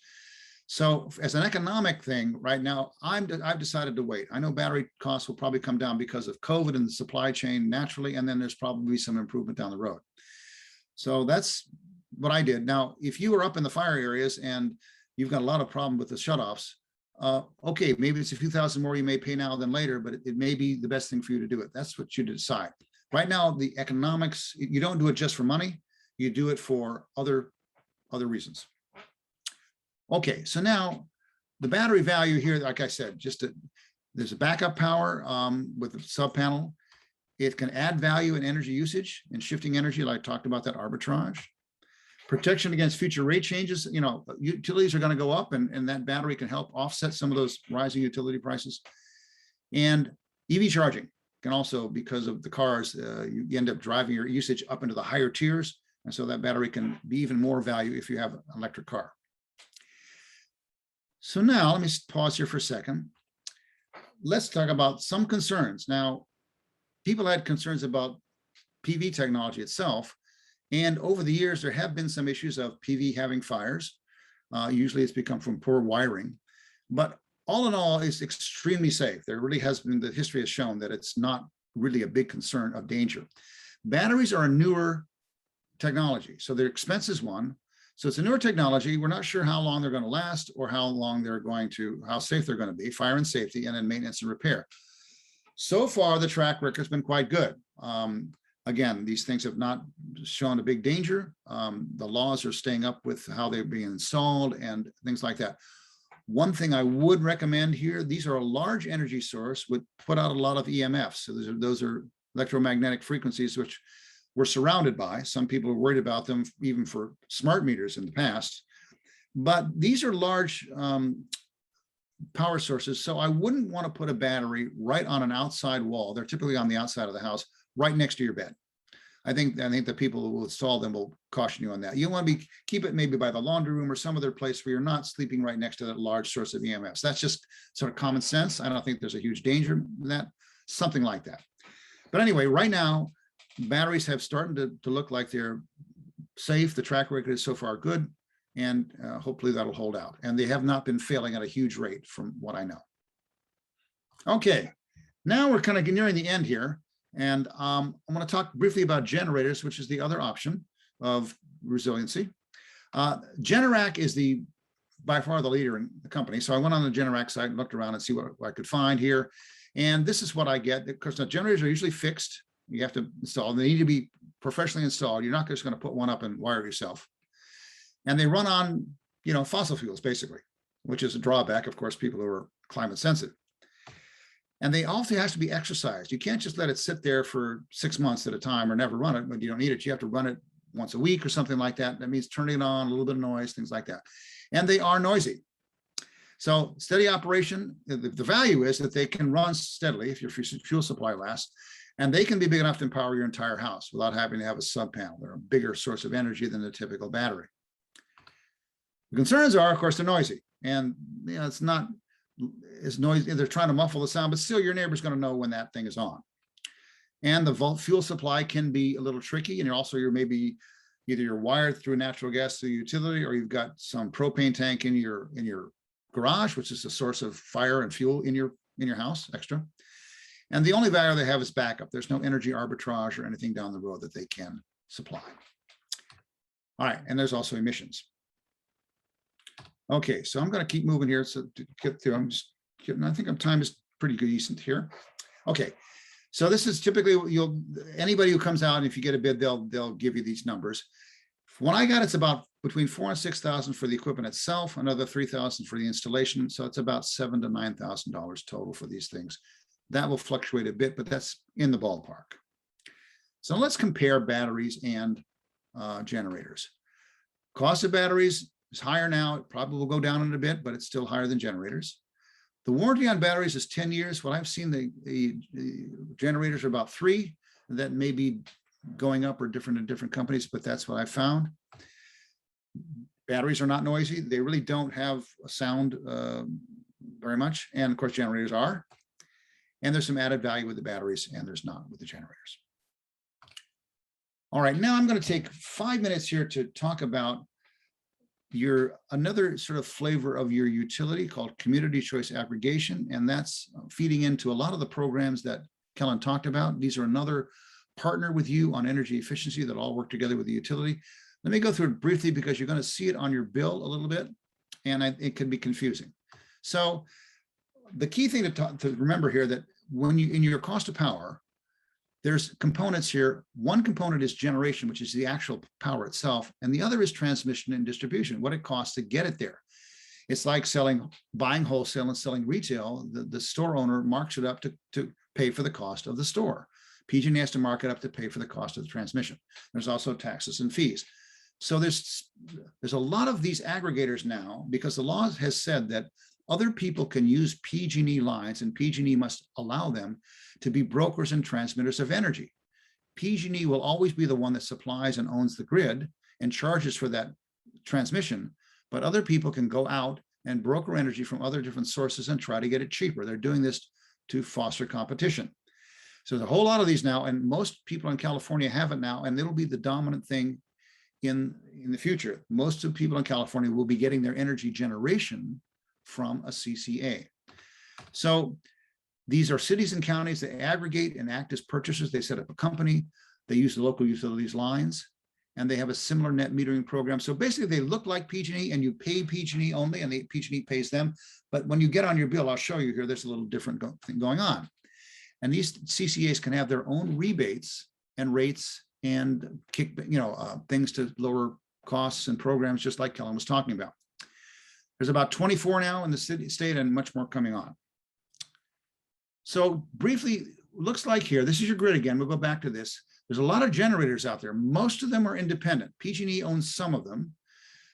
So as an economic thing right now, I've decided to wait. I know battery costs will probably come down because of COVID and the supply chain naturally, and then there's probably some improvement down the road. So that's what I did. Now, if you were up in the fire areas and you've got a lot of problem with the shutoffs, okay, maybe it's a few thousand more you may pay now than later, but it may be the best thing for you to do it. That's what you decide. Right now, the economics, you don't do it just for money, you do it for other reasons. Okay, so now the battery value here, like I said, there's a backup power with a sub panel. It can add value in energy usage and shifting energy, like I talked about that arbitrage. Protection against future rate changes. You know, utilities are going to go up, and that battery can help offset some of those rising utility prices. And EV charging can also, because of the cars, you end up driving your usage up into the higher tiers. And so that battery can be even more value if you have an electric car. So now let me pause here for a second. Let's talk about some concerns. Now, people had concerns about PV technology itself. And over the years, there have been some issues of PV having fires. Usually it's become from poor wiring. But all in all, it's extremely safe. There really has been, the history has shown that it's not really a big concern of danger. Batteries are a newer technology. So their expense is one. So it's a newer technology. We're not sure how long they're going to last or how safe they're going to be, fire and safety, and then maintenance and repair. So far, the track record has been quite good. Again, these things have not shown a big danger. The laws are staying up with how they're being installed and things like that. One thing I would recommend here, these are a large energy source, would put out a lot of EMFs. So those are electromagnetic frequencies, which we're surrounded by. Some people are worried about them even for smart meters in the past. But these are large power sources. So I wouldn't want to put a battery right on an outside wall. They're typically on the outside of the house, right next to your bed. I think the people who will install them will caution you on that. You want to keep it maybe by the laundry room or some other place where you're not sleeping right next to that large source of EMFs. That's just sort of common sense. I don't think there's a huge danger in that, something like that. But anyway, right now, batteries have started to look like they're safe. The track record is so far good, and hopefully that'll hold out. And they have not been failing at a huge rate from what I know. Okay, now we're kind of nearing the end here. And I'm going to talk briefly about generators, which is the other option of resiliency. Generac is by far the leader in the company. So I went on the Generac site and looked around and see what I could find here. And this is what I get. Of course, the generators are usually fixed. You have to install them. They need to be professionally installed. You're not just going to put one up and wire it yourself. And they run on, fossil fuels, basically, which is a drawback, of course, people who are climate sensitive. And they also has to be exercised. You can't just let it sit there for 6 months at a time or never run it when you don't need it. You have to run it once a week or something like that. That means turning it on, a little bit of noise, things like that. And they are noisy. So steady operation, the value is that they can run steadily if your fuel supply lasts, and they can be big enough to power your entire house without having to have a sub panel. They're a bigger source of energy than the typical battery. The concerns are, of course, they're noisy. And it's not as noisy. They're trying to muffle the sound, but still your neighbor's going to know when that thing is on. And the fuel supply can be a little tricky. And you're maybe either you're wired through natural gas to the utility, or you've got some propane tank in your garage, which is a source of fire and fuel in your house extra. And the only value they have is backup. There's no energy arbitrage or anything down the road that they can supply. All right, and there's also emissions. Okay, so I'm going to keep moving here. So to get through, I'm just kidding. I think time is pretty good, decent here. Okay, so this is typically anybody who comes out, and if you get a bid, they'll give you these numbers. When I got it's about between $4,000 and $6,000 for the equipment itself, another $3,000 for the installation. So it's about $7,000 to $9,000 total for these things. That will fluctuate a bit, but that's in the ballpark. So let's compare batteries and generators. Cost of batteries is higher now. It probably will go down in a bit, but it's still higher than generators. The warranty on batteries is 10 years. What I've seen, the generators are about 3. That may be going up or different in different companies, but that's what I found. Batteries are not noisy. They really don't have a sound very much. And of course, generators are. And there's some added value with the batteries, and there's not with the generators. All right, now I'm going to take 5 minutes here to talk about You're another sort of flavor of your utility called community choice aggregation, and that's feeding into a lot of the programs that Kellen talked about. These are another partner with you on energy efficiency that all work together with the utility. Let me go through it briefly because you're going to see it on your bill a little bit, and it can be confusing. So the key thing to remember here that when you in your cost of power, there's components here. One component is generation, which is the actual power itself, and the other is transmission and distribution, what it costs to get it there. It's like buying wholesale and selling retail. The store owner marks it up to pay for the cost of the store. PG&E has to mark it up to pay for the cost of the transmission. There's also taxes and fees. So there's a lot of these aggregators now because the law has said that other people can use PG&E lines and PG&E must allow them to be brokers and transmitters of energy. PG&E will always be the one that supplies and owns the grid and charges for that transmission, but other people can go out and broker energy from other different sources and try to get it cheaper. They're doing this to foster competition. So there's a whole lot of these now, and most people in California have it now, and it'll be the dominant thing in the future. Most of the people in California will be getting their energy generation from a CCA. So these are cities and counties that aggregate and act as purchasers. They set up a company, they use the local utilities lines, and they have a similar net metering program. So basically they look like PG&E and you pay PG&E only and PG&E pays them. But when you get on your bill, I'll show you here, there's a little different thing going on. And these CCAs can have their own rebates and rates and things to lower costs and programs, just like Kellen was talking about. There's about 24 now in the state and much more coming on. So briefly, looks like here, this is your grid again. We'll go back to this. There's a lot of generators out there. Most of them are independent. PG&E owns some of them.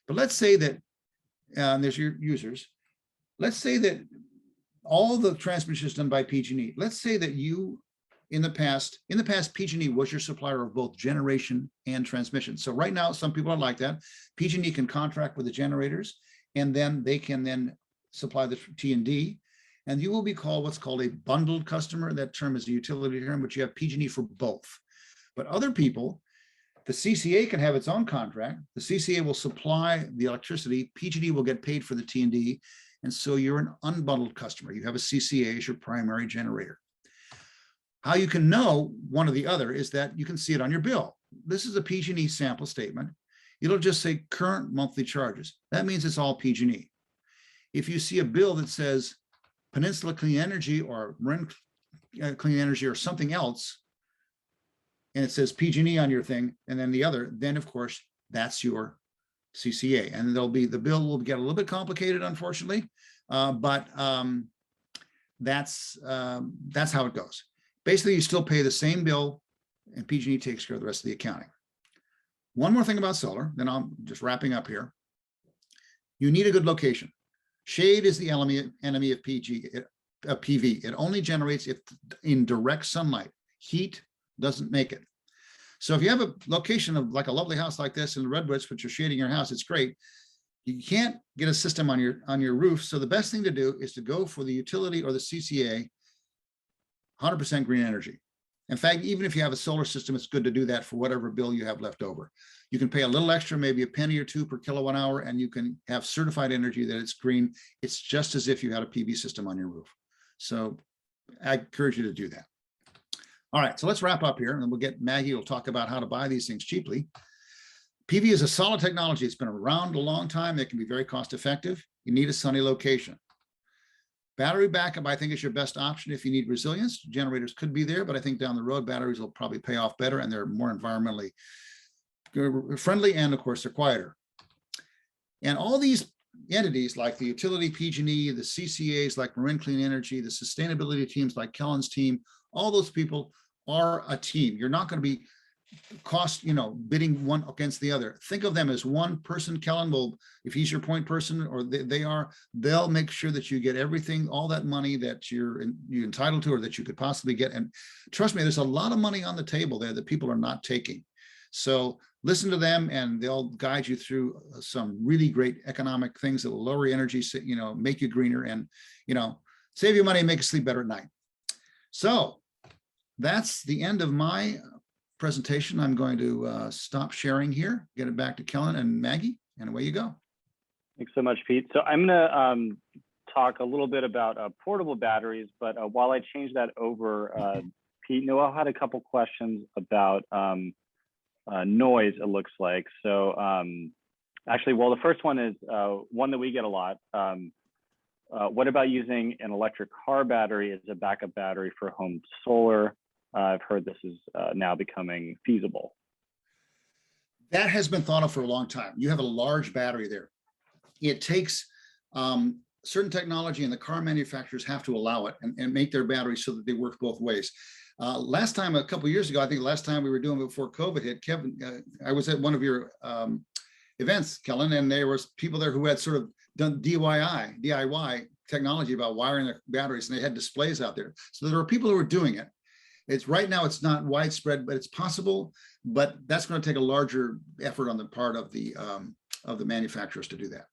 But let's say that, there's your users. Let's say that all the transmission is done by PG&E. Let's say that you, in the past, PG&E was your supplier of both generation and transmission. So right now, some people are like that. PG&E can contract with the generators, and then they can then supply the T&D, and you will be called what's called a bundled customer. That term is a utility term, but you have PG&E for both. But other people, the CCA can have its own contract. The CCA will supply the electricity. PG&E will get paid for the T&D, and so you're an unbundled customer. You have a CCA as your primary generator. How you can know one or the other is that you can see it on your bill. This is a PG&E sample statement. It'll just say current monthly charges. That means it's all PG&E. If you see a bill that says Peninsula Clean Energy or Marin Clean Energy or something else, and it says PG&E on your thing, and then the other, then of course, that's your CCA. And the bill will get a little bit complicated, unfortunately, but that's how it goes. Basically, you still pay the same bill, and PG&E takes care of the rest of the accounting. One more thing about solar, then I'm just wrapping up here. You need a good location. Shade is the enemy of PV. It only generates if in direct sunlight. Heat doesn't make it. So if you have a location of like a lovely house like this in the redwoods, which are shading your house, it's great. You can't get a system on your roof. So the best thing to do is to go for the utility or the CCA, 100% green energy. In fact, even if you have a solar system, it's good to do that for whatever bill you have left over. You can pay a little extra, maybe a penny or two per kilowatt hour, and you can have certified energy that it's green. It's just as if you had a PV system on your roof. So I encourage you to do that. All right, so let's wrap up here, and then we'll get Maggie will talk about how to buy these things cheaply. PV is a solid technology. It's been around a long time. It can be very cost effective. You need a sunny location. Battery backup, I think, is your best option if you need resilience. Generators could be there, but I think down the road, batteries will probably pay off better, and they're more environmentally friendly, and of course, they're quieter. And all these entities like the utility PG&E, the CCAs like Marin Clean Energy, the sustainability teams like Kellen's team, all those people are a team. You're not going to be bidding one against the other. Think of them as one person. Kellen will, if he's your point person, or they'll make sure that you get everything, all that money that you're entitled to or that you could possibly get. And trust me, there's a lot of money on the table there that people are not taking. So listen to them, and they'll guide you through some really great economic things that will lower your energy, make you greener, and save you money and make you sleep better at night. So that's the end of my presentation. I'm going to stop sharing here, get it back to Kellen and Maggie, and away you go. Thanks so much, Pete. So I'm going to talk a little bit about portable batteries, but while I change that over, Pete, Noel had a couple questions about noise, it looks like. So actually, well, the first one is one that we get a lot. What about using an electric car battery as a backup battery for home solar? I've heard this is now becoming feasible. That has been thought of for a long time. You have a large battery there. It takes certain technology, and the car manufacturers have to allow it and make their batteries so that they work both ways. Last time, a couple of years ago, I think the last time we were doing it before COVID hit, Kevin, I was at one of your events, Kellen, and there was people there who had sort of done DIY technology about wiring their batteries, and they had displays out there. So there are people who are doing it. It's right now, it's not widespread, but it's possible, but that's going to take a larger effort on the part of the manufacturers to do that.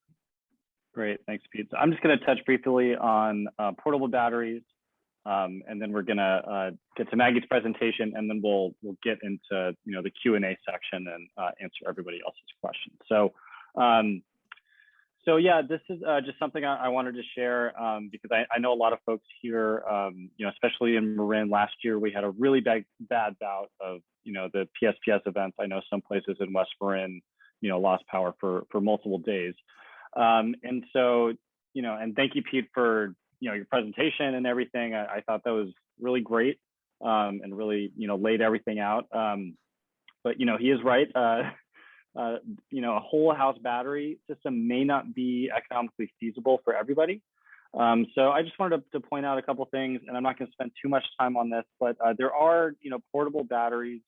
Great, thanks, Pete. So I'm just going to touch briefly on portable batteries, and then we're going to get to Maggie's presentation, and then we'll get into the Q&A section and answer everybody else's questions. So yeah, this is just something I wanted to share because I know a lot of folks here, especially in Marin. Last year we had a really bad bout of the PSPS events. I know some places in West Marin lost power for multiple days. And so, and thank you, Pete, for, your presentation and everything. I thought that was really great and really, laid everything out. But, he is right. A whole house battery system may not be economically feasible for everybody. So I just wanted to point out a couple things, and I'm not going to spend too much time on this, but there are, portable batteries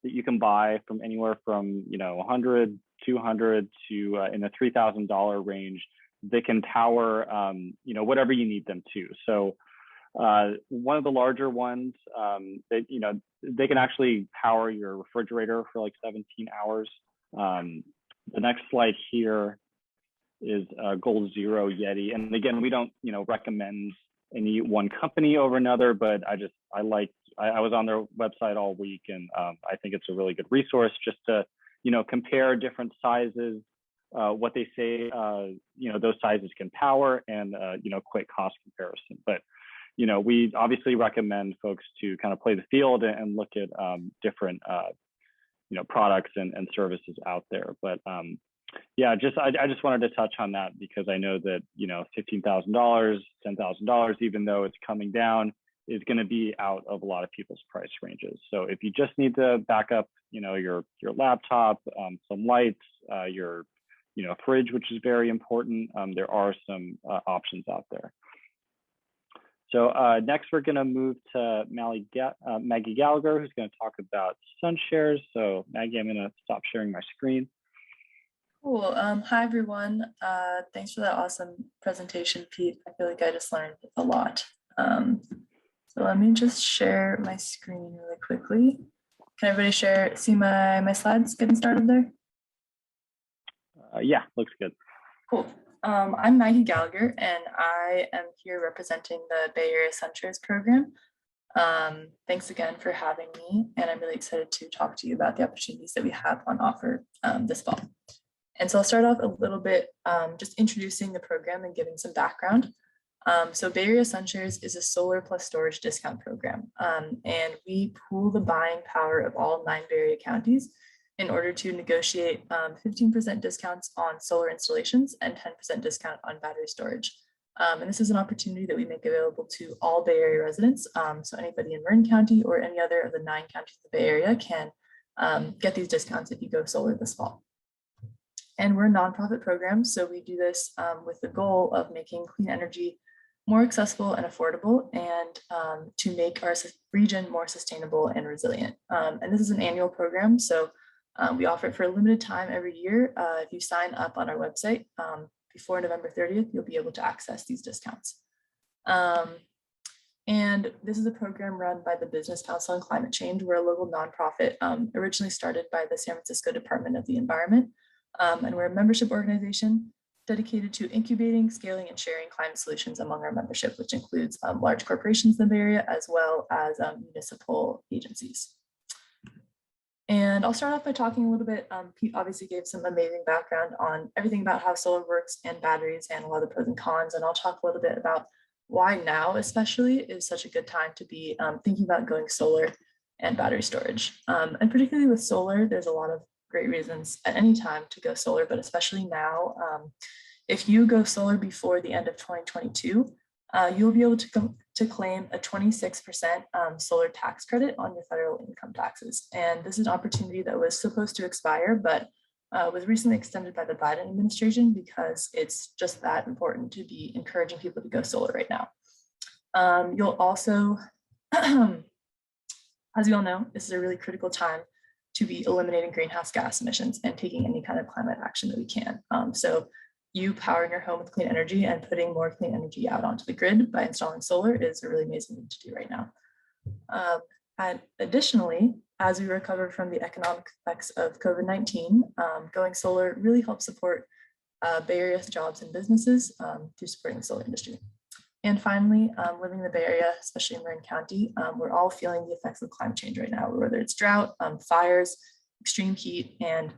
that you can buy from anywhere from, 100, 200 to in the $3,000 range. They can power, whatever you need them to. So one of the larger ones, they can actually power your refrigerator for like 17 hours. The next slide here is Gold Zero Yeti. And again, we don't, recommend any one company over another, but I was on their website all week, and I think it's a really good resource just to, compare different sizes, what they say, those sizes can power, and, quick cost comparison. But, we obviously recommend folks to kind of play the field and look at different, products and services out there. But yeah, I just wanted to touch on that because I know that, $15,000, $10,000, even though it's coming down, is going to be out of a lot of people's price ranges. So if you just need to back up, your laptop, some lights, your, fridge, which is very important, there are some options out there. So next, we're going to move to Maggie Gallagher, who's going to talk about SunShares. So Maggie, I'm going to stop sharing my screen. Cool. Hi, everyone. Thanks for that awesome presentation, Pete. I feel like I just learned a lot. So let me just share my screen really quickly. Can everybody see my slides getting started there? Yeah, looks good. Cool. I'm Maggie Gallagher, and I am here representing the Area SunShares program. Thanks again for having me, and I'm really excited to talk to you about the opportunities that we have on offer this fall. And so I'll start off a little bit just introducing the program and giving some background. So Area SunShares is a solar plus storage discount program, and we pool the buying power of all 9 Bay Area counties in order to negotiate 15% discounts on solar installations and 10% discount on battery storage. And this is an opportunity that we make available to all Bay Area residents. So anybody in Marin County or any other of the 9 counties of the Bay Area can get these discounts if you go solar this fall. And we're a nonprofit program, so we do this with the goal of making clean energy more accessible and affordable, and to make our region more sustainable and resilient. And this is an annual program, so we offer it for a limited time every year. If you sign up on our website before November 30th, you'll be able to access these discounts. And this is a program run by the Business Council on Climate Change. We're a local nonprofit originally started by the San Francisco Department of the Environment. And we're a membership organization dedicated to incubating, scaling, and sharing climate solutions among our membership, which includes large corporations in the Bay Area, as well as municipal agencies. And I'll start off by talking a little bit. Pete obviously gave some amazing background on everything about how solar works and batteries and a lot of the pros and cons. And I'll talk a little bit about why now especially is such a good time to be thinking about going solar and battery storage. And particularly with solar, there's a lot of great reasons at any time to go solar, but especially now. If you go solar before the end of 2022, you'll be able to claim a 26% solar tax credit on your federal income taxes. And this is an opportunity that was supposed to expire, but was recently extended by the Biden administration because it's just that important to be encouraging people to go solar right now. You'll also, as you all know, this is a really critical time to be eliminating greenhouse gas emissions and taking any kind of climate action that we can. So you powering your home with clean energy and putting more clean energy out onto the grid by installing solar is a really amazing thing to do right now. And additionally, as we recover from the economic effects of COVID-19, going solar really helps support Bay Area jobs and businesses through supporting the solar industry. And finally, living in the Bay Area, especially in Marin County, we're all feeling the effects of climate change right now, whether it's drought, fires, extreme heat, and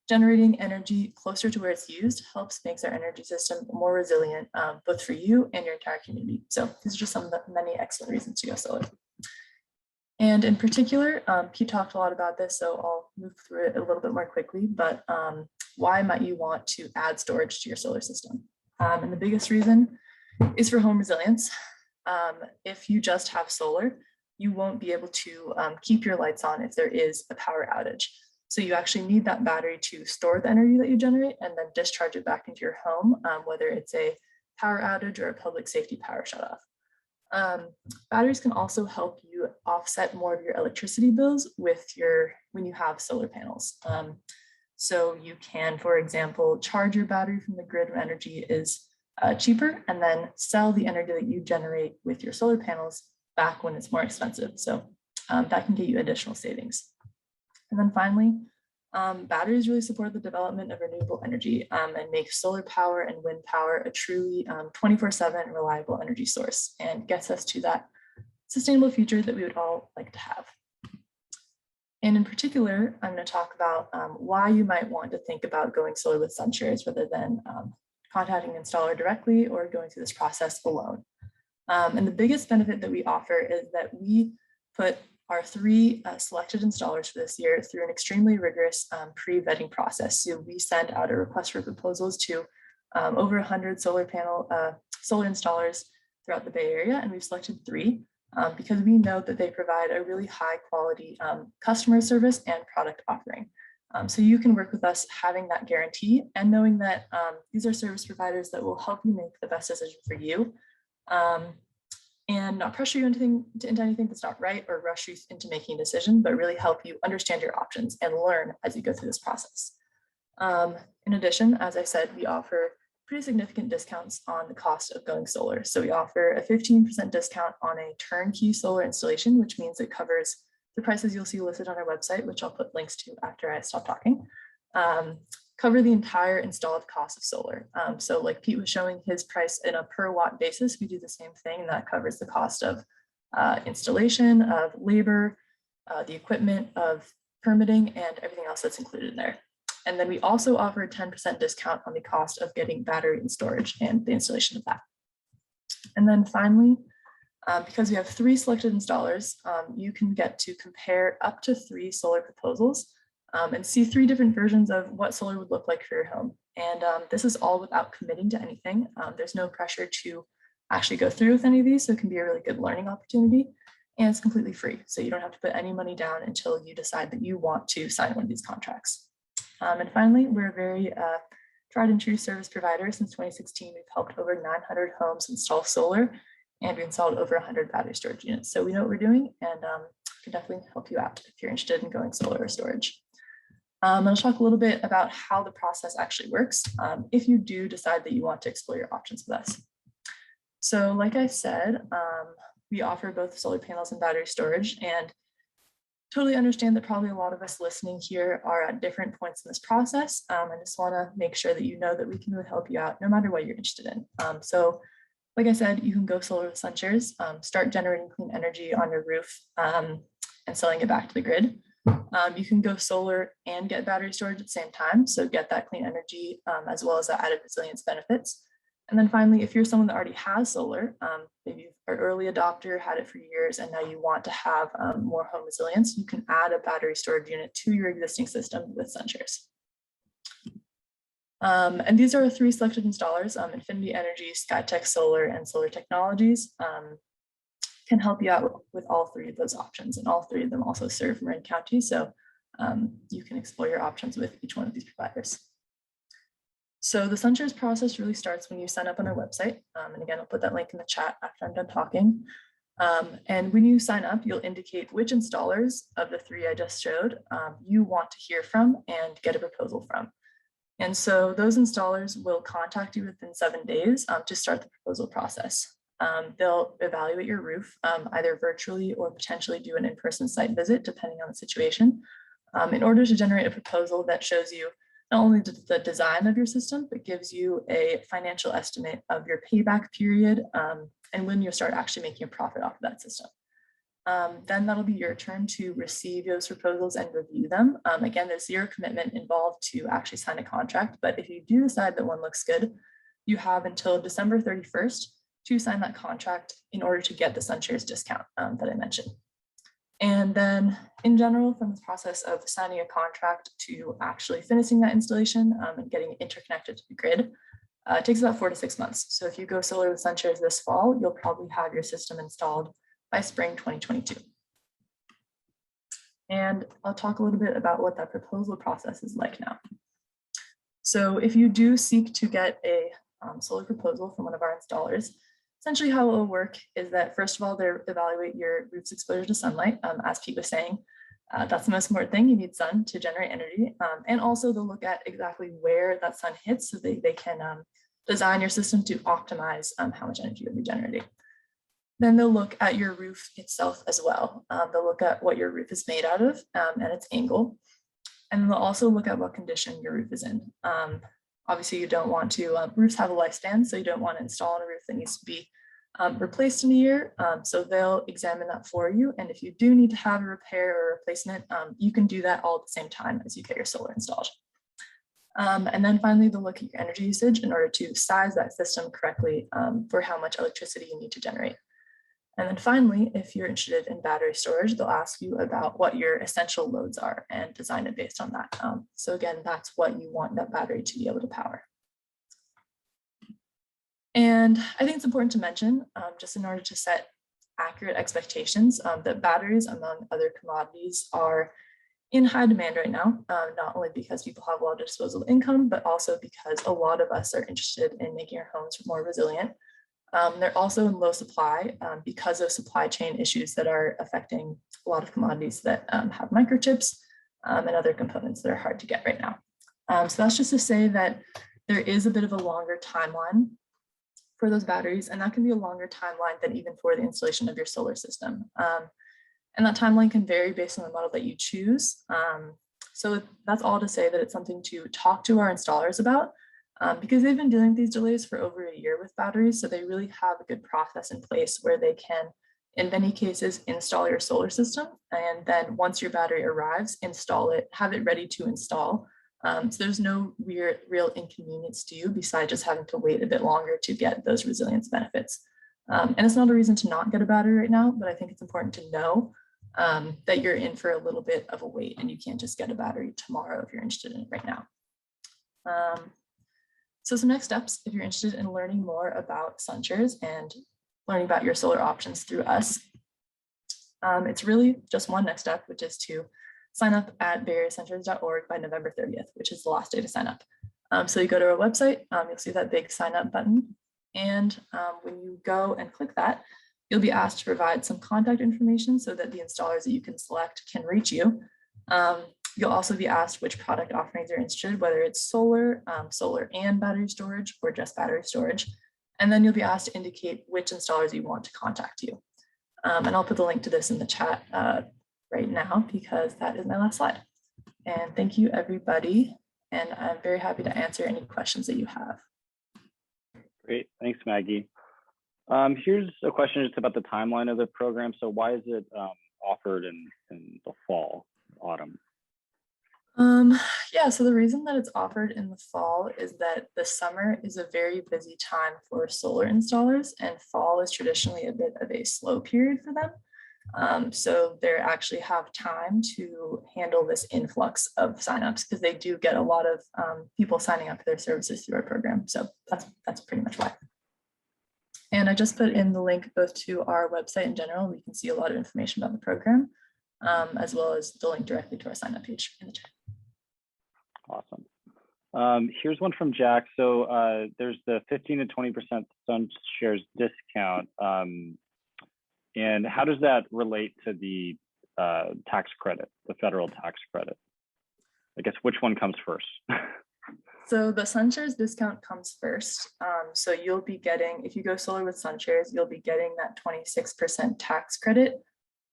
generating energy closer to where it's used makes our energy system more resilient, both for you and your entire community. So these are just some of the many excellent reasons to go solar. And in particular, Pete talked a lot about this, so I'll move through it a little bit more quickly, but why might you want to add storage to your solar system? And the biggest reason is for home resilience. If you just have solar, you won't be able to keep your lights on if there is a power outage. So you actually need that battery to store the energy that you generate and then discharge it back into your home, whether it's a power outage or a public safety power shutoff. Batteries can also help you offset more of your electricity bills when you have solar panels. So you can, for example, charge your battery from the grid when energy is cheaper and then sell the energy that you generate with your solar panels back when it's more expensive. So that can get you additional savings. And then finally, batteries really support the development of renewable energy and make solar power and wind power a truly 24/7 reliable energy source and gets us to that sustainable future that we would all like to have. And in particular, I'm going to talk about why you might want to think about going solar with SunShares rather than contacting an installer directly or going through this process alone. And the biggest benefit that we offer is that we put our 3 selected installers for this year through an extremely rigorous pre-vetting process. So we send out a request for proposals to over 100 solar installers throughout the Bay Area, and we've selected 3 because we know that they provide a really high quality customer service and product offering. So you can work with us having that guarantee and knowing that these are service providers that will help you make the best decision for you. And not pressure you into anything that's not right or rush you into making a decision, but really help you understand your options and learn as you go through this process. In addition, as I said, we offer pretty significant discounts on the cost of going solar. So we offer a 15% discount on a turnkey solar installation, which means it covers the prices you'll see listed on our website, which I'll put links to after I stop talking. Cover the entire installed cost of solar. So like Pete was showing his price in a per watt basis, we do the same thing, and that covers the cost of installation, of labor, the equipment, of permitting, and everything else that's included in there. And then we also offer a 10% discount on the cost of getting battery and storage and the installation of that. And then finally, because we have 3 selected installers, you can get to compare up to 3 solar proposals and see 3 different versions of what solar would look like for your home. And this is all without committing to anything. There's no pressure to actually go through with any of these, so it can be a really good learning opportunity. And it's completely free, so you don't have to put any money down until you decide that you want to sign one of these contracts. And finally, we're a very tried and true service provider. Since 2016, we've helped over 900 homes install solar, and we installed over 100 battery storage units. So we know what we're doing, and can definitely help you out if you're interested in going solar or storage. I'll talk a little bit about how the process actually works if you do decide that you want to explore your options with us. So like I said, we offer both solar panels and battery storage, and totally understand that probably a lot of us listening here are at different points in this process. I just want to make sure that you know that we can really help you out no matter what you're interested in. So like I said, you can go solar with SunShares, start generating clean energy on your roof and selling it back to the grid. You can go solar and get battery storage at the same time, so get that clean energy as well as the added resilience benefits. And then finally, if you're someone that already has solar, maybe you're an early adopter, had it for years, and now you want to have more home resilience, you can add a battery storage unit to your existing system with SunShares. And these are 3 selected installers, Infinity Energy, SkyTech Solar, and Solar Technologies. Can help you out with all 3 of those options, and all 3 of them also serve Marin County, so you can explore your options with each one of these providers. So the SunShares process really starts when you sign up on our website, and again, I'll put that link in the chat after I'm done talking. And when you sign up, you'll indicate which installers of the 3 I just showed you want to hear from and get a proposal from. And so those installers will contact you within 7 days to start the proposal process. They'll evaluate your roof either virtually or potentially do an in-person site visit, depending on the situation, in order to generate a proposal that shows you not only the design of your system, but gives you a financial estimate of your payback period and when you'll start actually making a profit off of that system. Then that'll be your turn to receive those proposals and review them. Again, there's 0 commitment involved to actually sign a contract, but if you do decide that one looks good, you have until December 31st to sign that contract in order to get the SunShares discount that I mentioned. And then in general, from this process of signing a contract to actually finishing that installation and getting it interconnected to the grid, it takes about 4 to 6 months. So if you go solar with SunShares this fall, you'll probably have your system installed by spring 2022. And I'll talk a little bit about what that proposal process is like now. So if you do seek to get a solar proposal from one of our installers, essentially how it will work is that first of all, they evaluate your roof's exposure to sunlight. As Pete was saying, that's the most important thing. You need sun to generate energy. And also they'll look at exactly where that sun hits so they can design your system to optimize how much energy you'll be generating. Then they'll look at your roof itself as well. They'll look at what your roof is made out of and its angle. And they'll also look at what condition your roof is in. Obviously, you don't want to, roofs have a lifespan, so you don't want to install on a roof that needs to be replaced in a year. So they'll examine that for you. And if you do need to have a repair or replacement, you can do that all at the same time as you get your solar installed. And then finally, they'll look at your energy usage in order to size that system correctly for how much electricity you need to generate. And then finally, if you're interested in battery storage, they'll ask you about what your essential loads are and design it based on that. So again, that's what you want that battery to be able to power. And I think it's important to mention, just in order to set accurate expectations, that batteries, among other commodities, are in high demand right now, not only because people have a lot of disposable income, but also because a lot of us are interested in making our homes more resilient. They're also in low supply because of supply chain issues that are affecting a lot of commodities that have microchips and other components that are hard to get right now. So that's just to say that there is a bit of a longer timeline for those batteries, and that can be a longer timeline than even for the installation of your solar system. And that timeline can vary based on the model that you choose. So that's all to say that it's something to talk to our installers about. Because they've been dealing with these delays for over a year with batteries, so they really have a good process in place where they can, in many cases, install your solar system, and then once your battery arrives, install it, have it ready to install. So there's no real inconvenience to you besides just having to wait a bit longer to get those resilience benefits. And it's not a reason to not get a battery right now, but I think it's important to know that you're in for a little bit of a wait, and you can't just get a battery tomorrow if you're interested in it right now. So some next steps, if you're interested in learning more about SunShares and learning about your solar options through us, it's really just one next step, which is to sign up at BayREN by November 30th, which is the last day to sign up. So you go to our website, you'll see that big sign up button. And when you go and click that, you'll be asked to provide some contact information so that the installers that you can select can reach you. You'll also be asked which product offerings you're interested in, whether it's solar, solar and battery storage, or just battery storage. And then you'll be asked to indicate which installers you want to contact you. And I'll put the link to this in the chat right now because that is my last slide. And thank you, everybody. And I'm very happy to answer any questions that you have. Great, thanks, Maggie. Here's a question just about the timeline of the program. So why is it offered in the fall? autumn? Yeah, so the reason that it's offered in the fall is that the summer is a very busy time for solar installers, and fall is traditionally a bit of a slow period for them. So they actually have time to handle this influx of signups because they do get a lot of people signing up for their services through our program. So that's pretty much why. And I just put in the link both to our website in general. We can see a lot of information about the program, as well as the link directly to our sign up page in the chat. Awesome. Here's one from Jack. So there's the 15 to 20% SunShares discount. And how does that relate to the tax credit, the federal tax credit? I guess which one comes first? So the SunShares discount comes first. So you'll be getting, if you go solar with SunShares, you'll be getting that 26% tax credit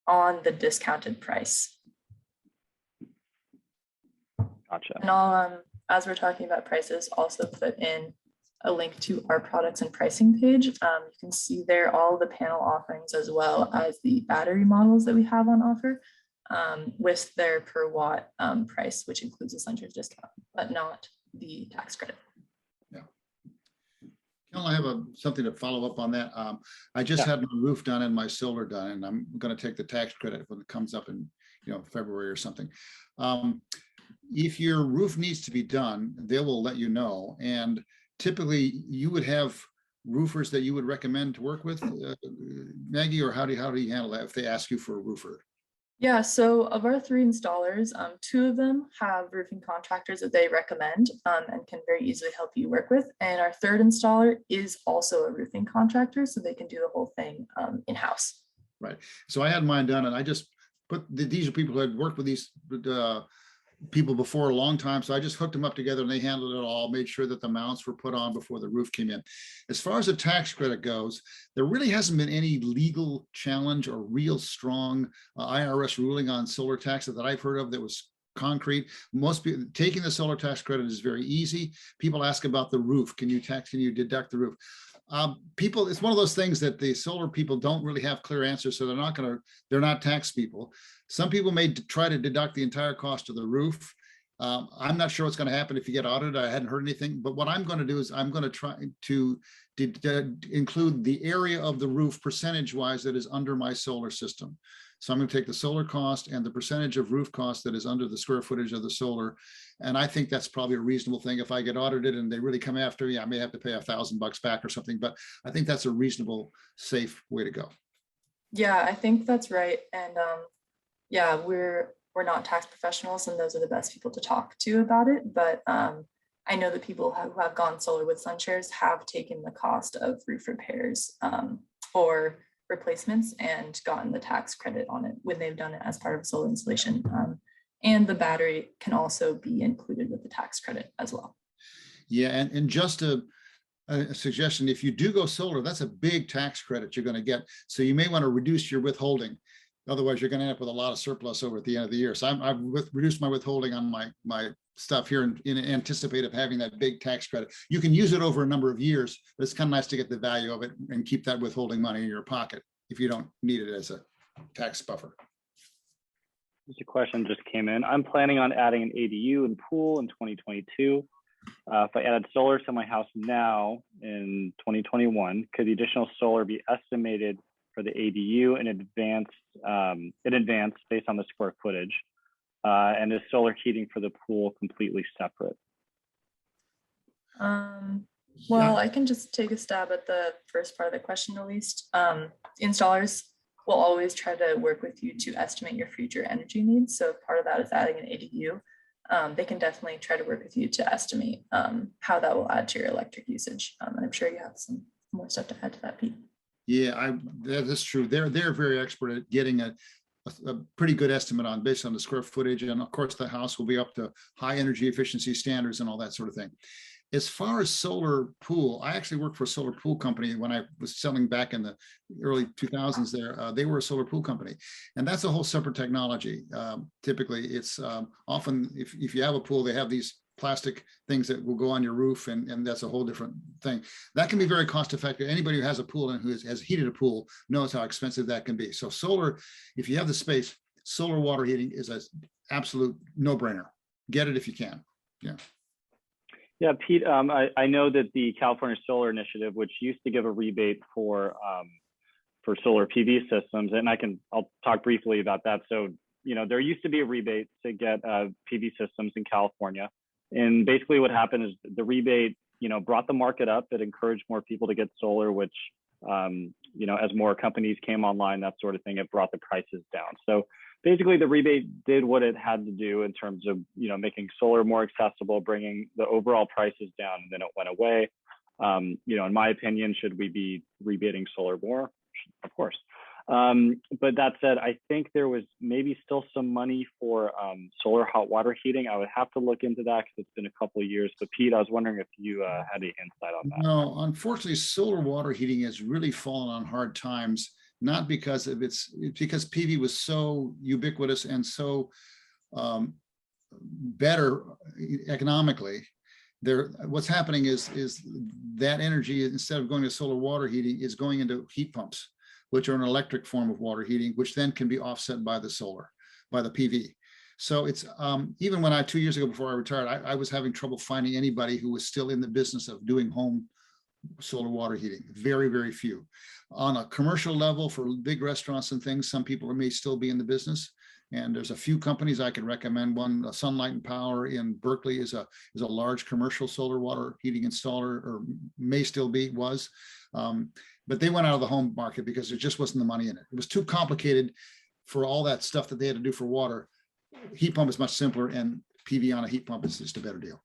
on the discounted price. Gotcha. And I'll, as we're talking about prices, also put in a link to our products and pricing page. You can see there all the panel offerings as well as the battery models that we have on offer with their per watt price, which includes the SunShares discount, but not the tax credit. Yeah. Kel, I have something to follow up on that. I just had my roof done and my solar done, and I'm going to take the tax credit when it comes up in February or something. If your roof needs to be done, they will let you know. And typically you would have roofers that you would recommend to work with, Maggie, or how do you handle that if they ask you for a roofer? Yeah, so of our 3 installers, 2 of them have roofing contractors that they recommend and can very easily help you work with. And our 3rd installer is also a roofing contractor, so they can do the whole thing in-house. Right. So I had mine done, and I just put these are people who had worked with these people before a long time. So I just hooked them up together and they handled it all, made sure that the mounts were put on before the roof came in. As far as the tax credit goes, there really hasn't been any legal challenge or real strong IRS ruling on solar tax that I've heard of that was concrete. Most people taking the solar tax credit is very easy. People ask about the roof. Can you deduct the roof? It's one of those things that the solar people don't really have clear answers, so they're not tax people. Some people may try to deduct the entire cost of the roof. I'm not sure what's going to happen if you get audited. I hadn't heard anything, but what I'm going to do is I'm going to try to include the area of the roof percentage-wise that is under my solar system. So I'm going to take the solar cost and the percentage of roof cost that is under the square footage of the solar. And I think that's probably a reasonable thing. If I get audited and they really come after me, I may have to pay $1,000 back or something, but I think that's a reasonable, safe way to go. Yeah, I think that's right. And yeah, we're not tax professionals, and those are the best people to talk to about it. But I know that people who have gone solar with SunShares have taken the cost of roof repairs or replacements and gotten the tax credit on it when they've done it as part of solar installation. And the battery can also be included with the tax credit as well. Yeah, and just a suggestion, if you do go solar, that's a big tax credit you're going to get. So you may want to reduce your withholding. Otherwise, you're going to end up with a lot of surplus over at the end of the year. So I've reduced my withholding on my stuff here in anticipate of having that big tax credit. You can use it over a number of years, but it's kind of nice to get the value of it and keep that withholding money in your pocket if you don't need it as a tax buffer. Just a question just came in. I'm planning on adding an ADU and pool in 2022. If I added solar to my house now in 2021, could the additional solar be estimated for the ADU in advance based on the square footage? And is solar heating for the pool completely separate? Well, I can just take a stab at the first part of the question at least. Installers will always try to work with you to estimate your future energy needs. So if part of that is adding an ADU, they can definitely try to work with you to estimate how that will add to your electric usage. And I'm sure you have some more stuff to add to that, Pete. Yeah, that's true. They're very expert at getting a pretty good estimate based on the square footage. And of course, the house will be up to high energy efficiency standards and all that sort of thing. As far as solar pool, I actually worked for a solar pool company when I was selling back in the early 2000s there. They were a solar pool company, and that's a whole separate technology. Typically, it's often, if you have a pool, they have these plastic things that will go on your roof, and that's a whole different thing. That can be very cost effective. Anybody who has a pool and who has heated a pool knows how expensive that can be. So solar, if you have the space, solar water heating is an absolute no-brainer. Get it if you can. Yeah. Yeah, Pete, I know that the California Solar Initiative, which used to give a rebate for solar PV systems, and I'll talk briefly about that. So, there used to be a rebate to get PV systems in California. And basically what happened is the rebate, brought the market up. It encouraged more people to get solar, which, as more companies came online, that sort of thing, it brought the prices down. So basically the rebate did what it had to do in terms of, making solar more accessible, bringing the overall prices down, and then it went away. In my opinion, should we be rebating solar more? Of course. But that said, I think there was maybe still some money for solar hot water heating. I would have to look into that because it's been a couple of years. But Pete, I was wondering if you had any insight on that. No, unfortunately, solar water heating has really fallen on hard times, not because of it's because PV was so ubiquitous and so better economically. What's happening is that energy, instead of going to solar water heating, is going into heat pumps, which are an electric form of water heating, which then can be offset by the solar, by the PV. So it's even when 2 years ago before I retired, I was having trouble finding anybody who was still in the business of doing home solar water heating. Very, very few. On a commercial level for big restaurants and things, some people may still be in the business. And there's a few companies I can recommend. One, Sunlight and Power in Berkeley, is a large commercial solar water heating installer, or may still be, was. But they went out of the home market because there just wasn't the money in it. It was too complicated for all that stuff that they had to do for water. Heat pump is much simpler, and PV on a heat pump is just a better deal.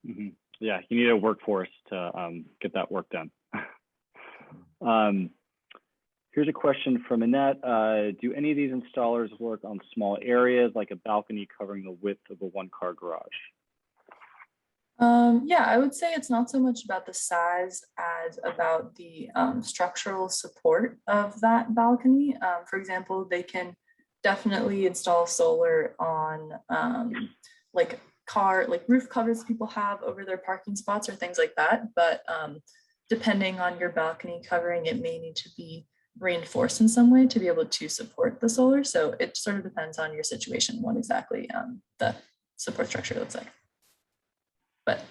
Mm-hmm. Yeah, you need a workforce to get that work done. Here's a question from Annette. Do any of these installers work on small areas, like a balcony covering the width of a one-car garage? Yeah, I would say it's not so much about the size as about the structural support of that balcony. For example, they can definitely install solar on like roof covers people have over their parking spots or things like that. But depending on your balcony covering, it may need to be reinforced in some way to be able to support the solar. So it sort of depends on your situation, what exactly the support structure looks like. But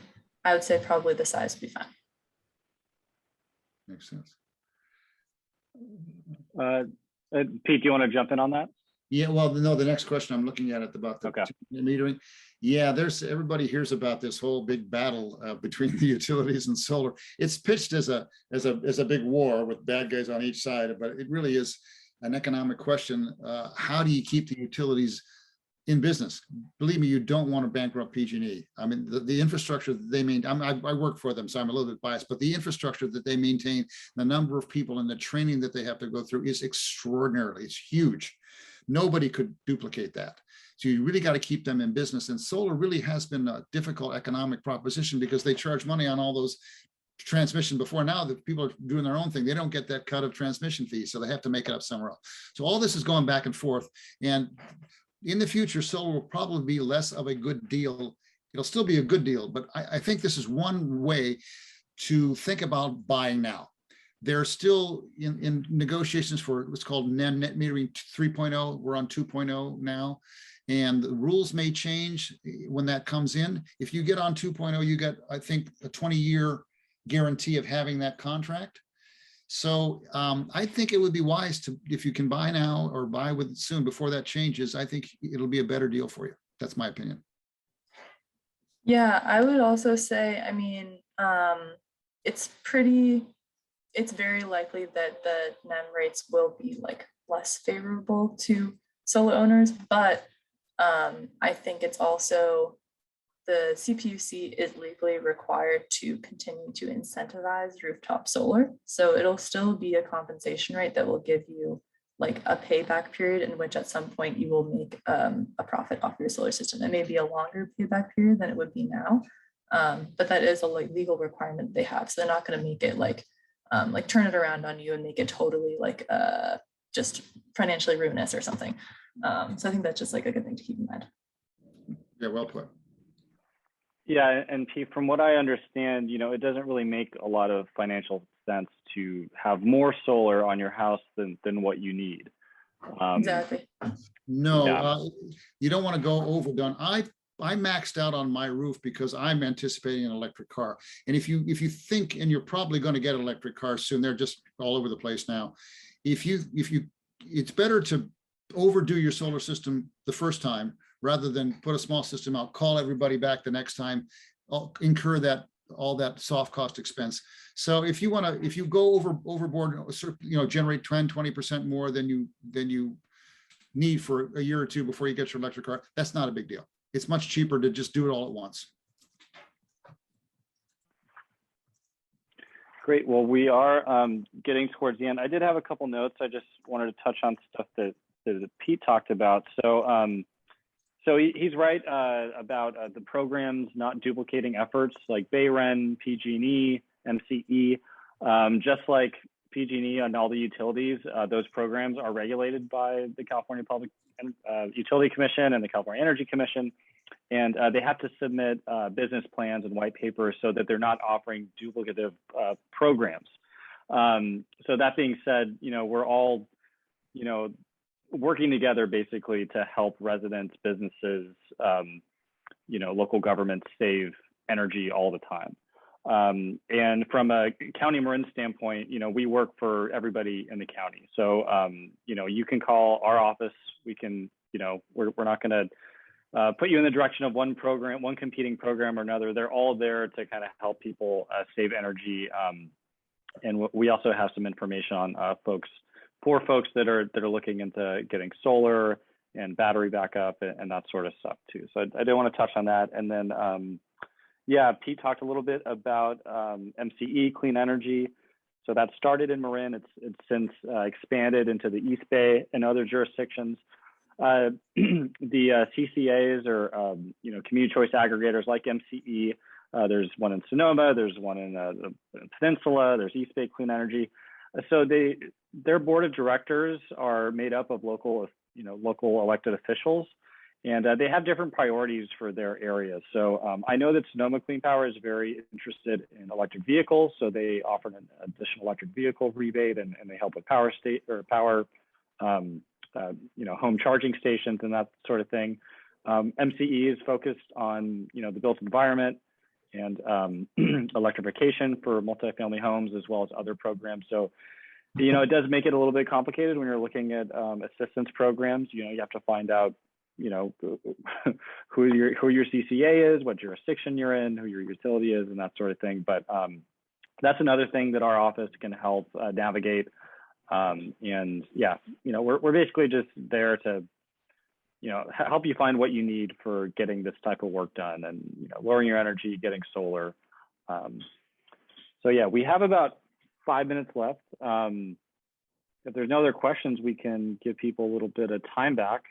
I would say probably the size would be fine. Makes sense. Pete, do you want to jump in on that? Yeah, well, no, the next question I'm looking at it about the metering. Yeah, everybody hears about this whole big battle between the utilities and solar. It's pitched as a big war with bad guys on each side, but it really is an economic question. How do you keep the utilities in business? Believe me, you don't want to bankrupt PG&E. I mean, the infrastructure that they maintain, I work for them, so I'm a little bit biased, but the infrastructure that they maintain, the number of people and the training that they have to go through is extraordinarily, it's huge. Nobody could duplicate that. So you really got to keep them in business. And solar really has been a difficult economic proposition because they charge money on all those transmission before. Now that people are doing their own thing, they don't get that cut of transmission fees, so they have to make it up somewhere else. So all this is going back and forth. And in the future, solar will probably be less of a good deal. It'll still be a good deal, but I think this is one way to think about buying now. They're still in negotiations for what's called net metering 3.0. We're on 2.0 now. And the rules may change when that comes in. If you get on 2.0, you get, I think, a 20-year guarantee of having that contract. So I think it would be wise to, if you can buy now or buy with it soon before that changes, I think it'll be a better deal for you. That's my opinion. Yeah, I would also say, I mean, it's very likely that the NEM rates will be like less favorable to solar owners, but I think it's also the CPUC is legally required to continue to incentivize rooftop solar. So it'll still be a compensation rate that will give you like a payback period in which at some point you will make a profit off your solar system. It may be a longer payback period than it would be now, but that is a legal requirement they have. So they're not going to make it like turn it around on you and make it totally like just financially ruinous or something. So I think that's just like a good thing to keep in mind. Yeah, well put. Yeah, and Pete, from what I understand, it doesn't really make a lot of financial sense to have more solar on your house than what you need. Exactly. No, Yeah. you don't want to go overdone. I maxed out on my roof because I'm anticipating an electric car. And if you think, and you're probably going to get an electric car soon, they're just all over the place now. It's better to overdo your solar system the first time rather than put a small system out, call everybody back the next time, incur all that soft cost expense. So if you go overboard, generate 10-20% more than you need for a year or two before you get your electric car, that's not a big deal. It's much cheaper to just do it all at once. Great. Well, we are getting towards the end. I did have a couple notes. I just wanted to touch on stuff that Pete talked about. So he's right about the programs not duplicating efforts like BayREN, PG&E, MCE. Just like PG&E and all the utilities, those programs are regulated by the California Public Utility Commission and the California Energy Commission. And they have to submit business plans and white papers so that they're not offering duplicative programs. So that being said, we're all, working together basically to help residents, businesses, local governments save energy all the time. And from a County Marin standpoint, we work for everybody in the county. So, you can call our office. We can, we're not going to put you in the direction of one competing program or another. They're all there to kind of help people save energy. And we also have some information on for folks that are looking into getting solar and battery backup and that sort of stuff too. So I did want to touch on that. And then, Pete talked a little bit about MCE, clean energy. So that started in Marin. It's since expanded into the East Bay and other jurisdictions. The CCAs or community choice aggregators like MCE. There's one in Sonoma. There's one in the Peninsula. There's East Bay Clean Energy. So their board of directors are made up of local elected officials, and they have different priorities for their areas. So I know that Sonoma Clean Power is very interested in electric vehicles, so they offer an additional electric vehicle rebate, and they help with power home charging stations and that sort of thing. MCE is focused on the built environment and electrification for multifamily homes, as well as other programs. So it does make it a little bit complicated when you're looking at assistance programs. You have to find out who your CCA is, what jurisdiction you're in, who your utility is, and that sort of thing. But that's another thing that our office can help navigate. We're basically just there to help you find what you need for getting this type of work done, and lowering your energy, getting solar. We have about 5 minutes left. If there's no other questions, we can give people a little bit of time back.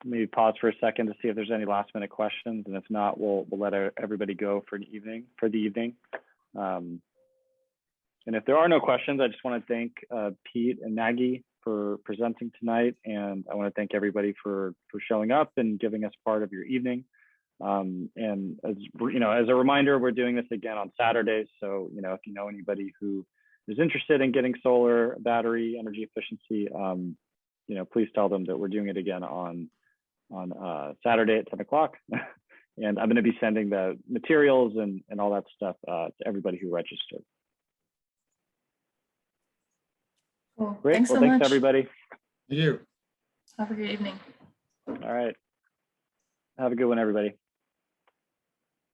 Maybe pause for a second to see if there's any last minute questions, and if not, we'll let everybody go for the evening. And if there are no questions, I just want to thank Pete and Maggie for presenting tonight, and I want to thank everybody for showing up and giving us part of your evening. And as a reminder, we're doing this again on Saturdays. So if you know anybody who is interested in getting solar, battery, energy efficiency, please tell them that we're doing it again on Saturday at 10 o'clock. And I'm going to be sending the materials and all that stuff to everybody who registered. Cool. Great. Thanks so Thanks much. everybody. Thank you. Have a great evening. All right. Have a good one, everybody.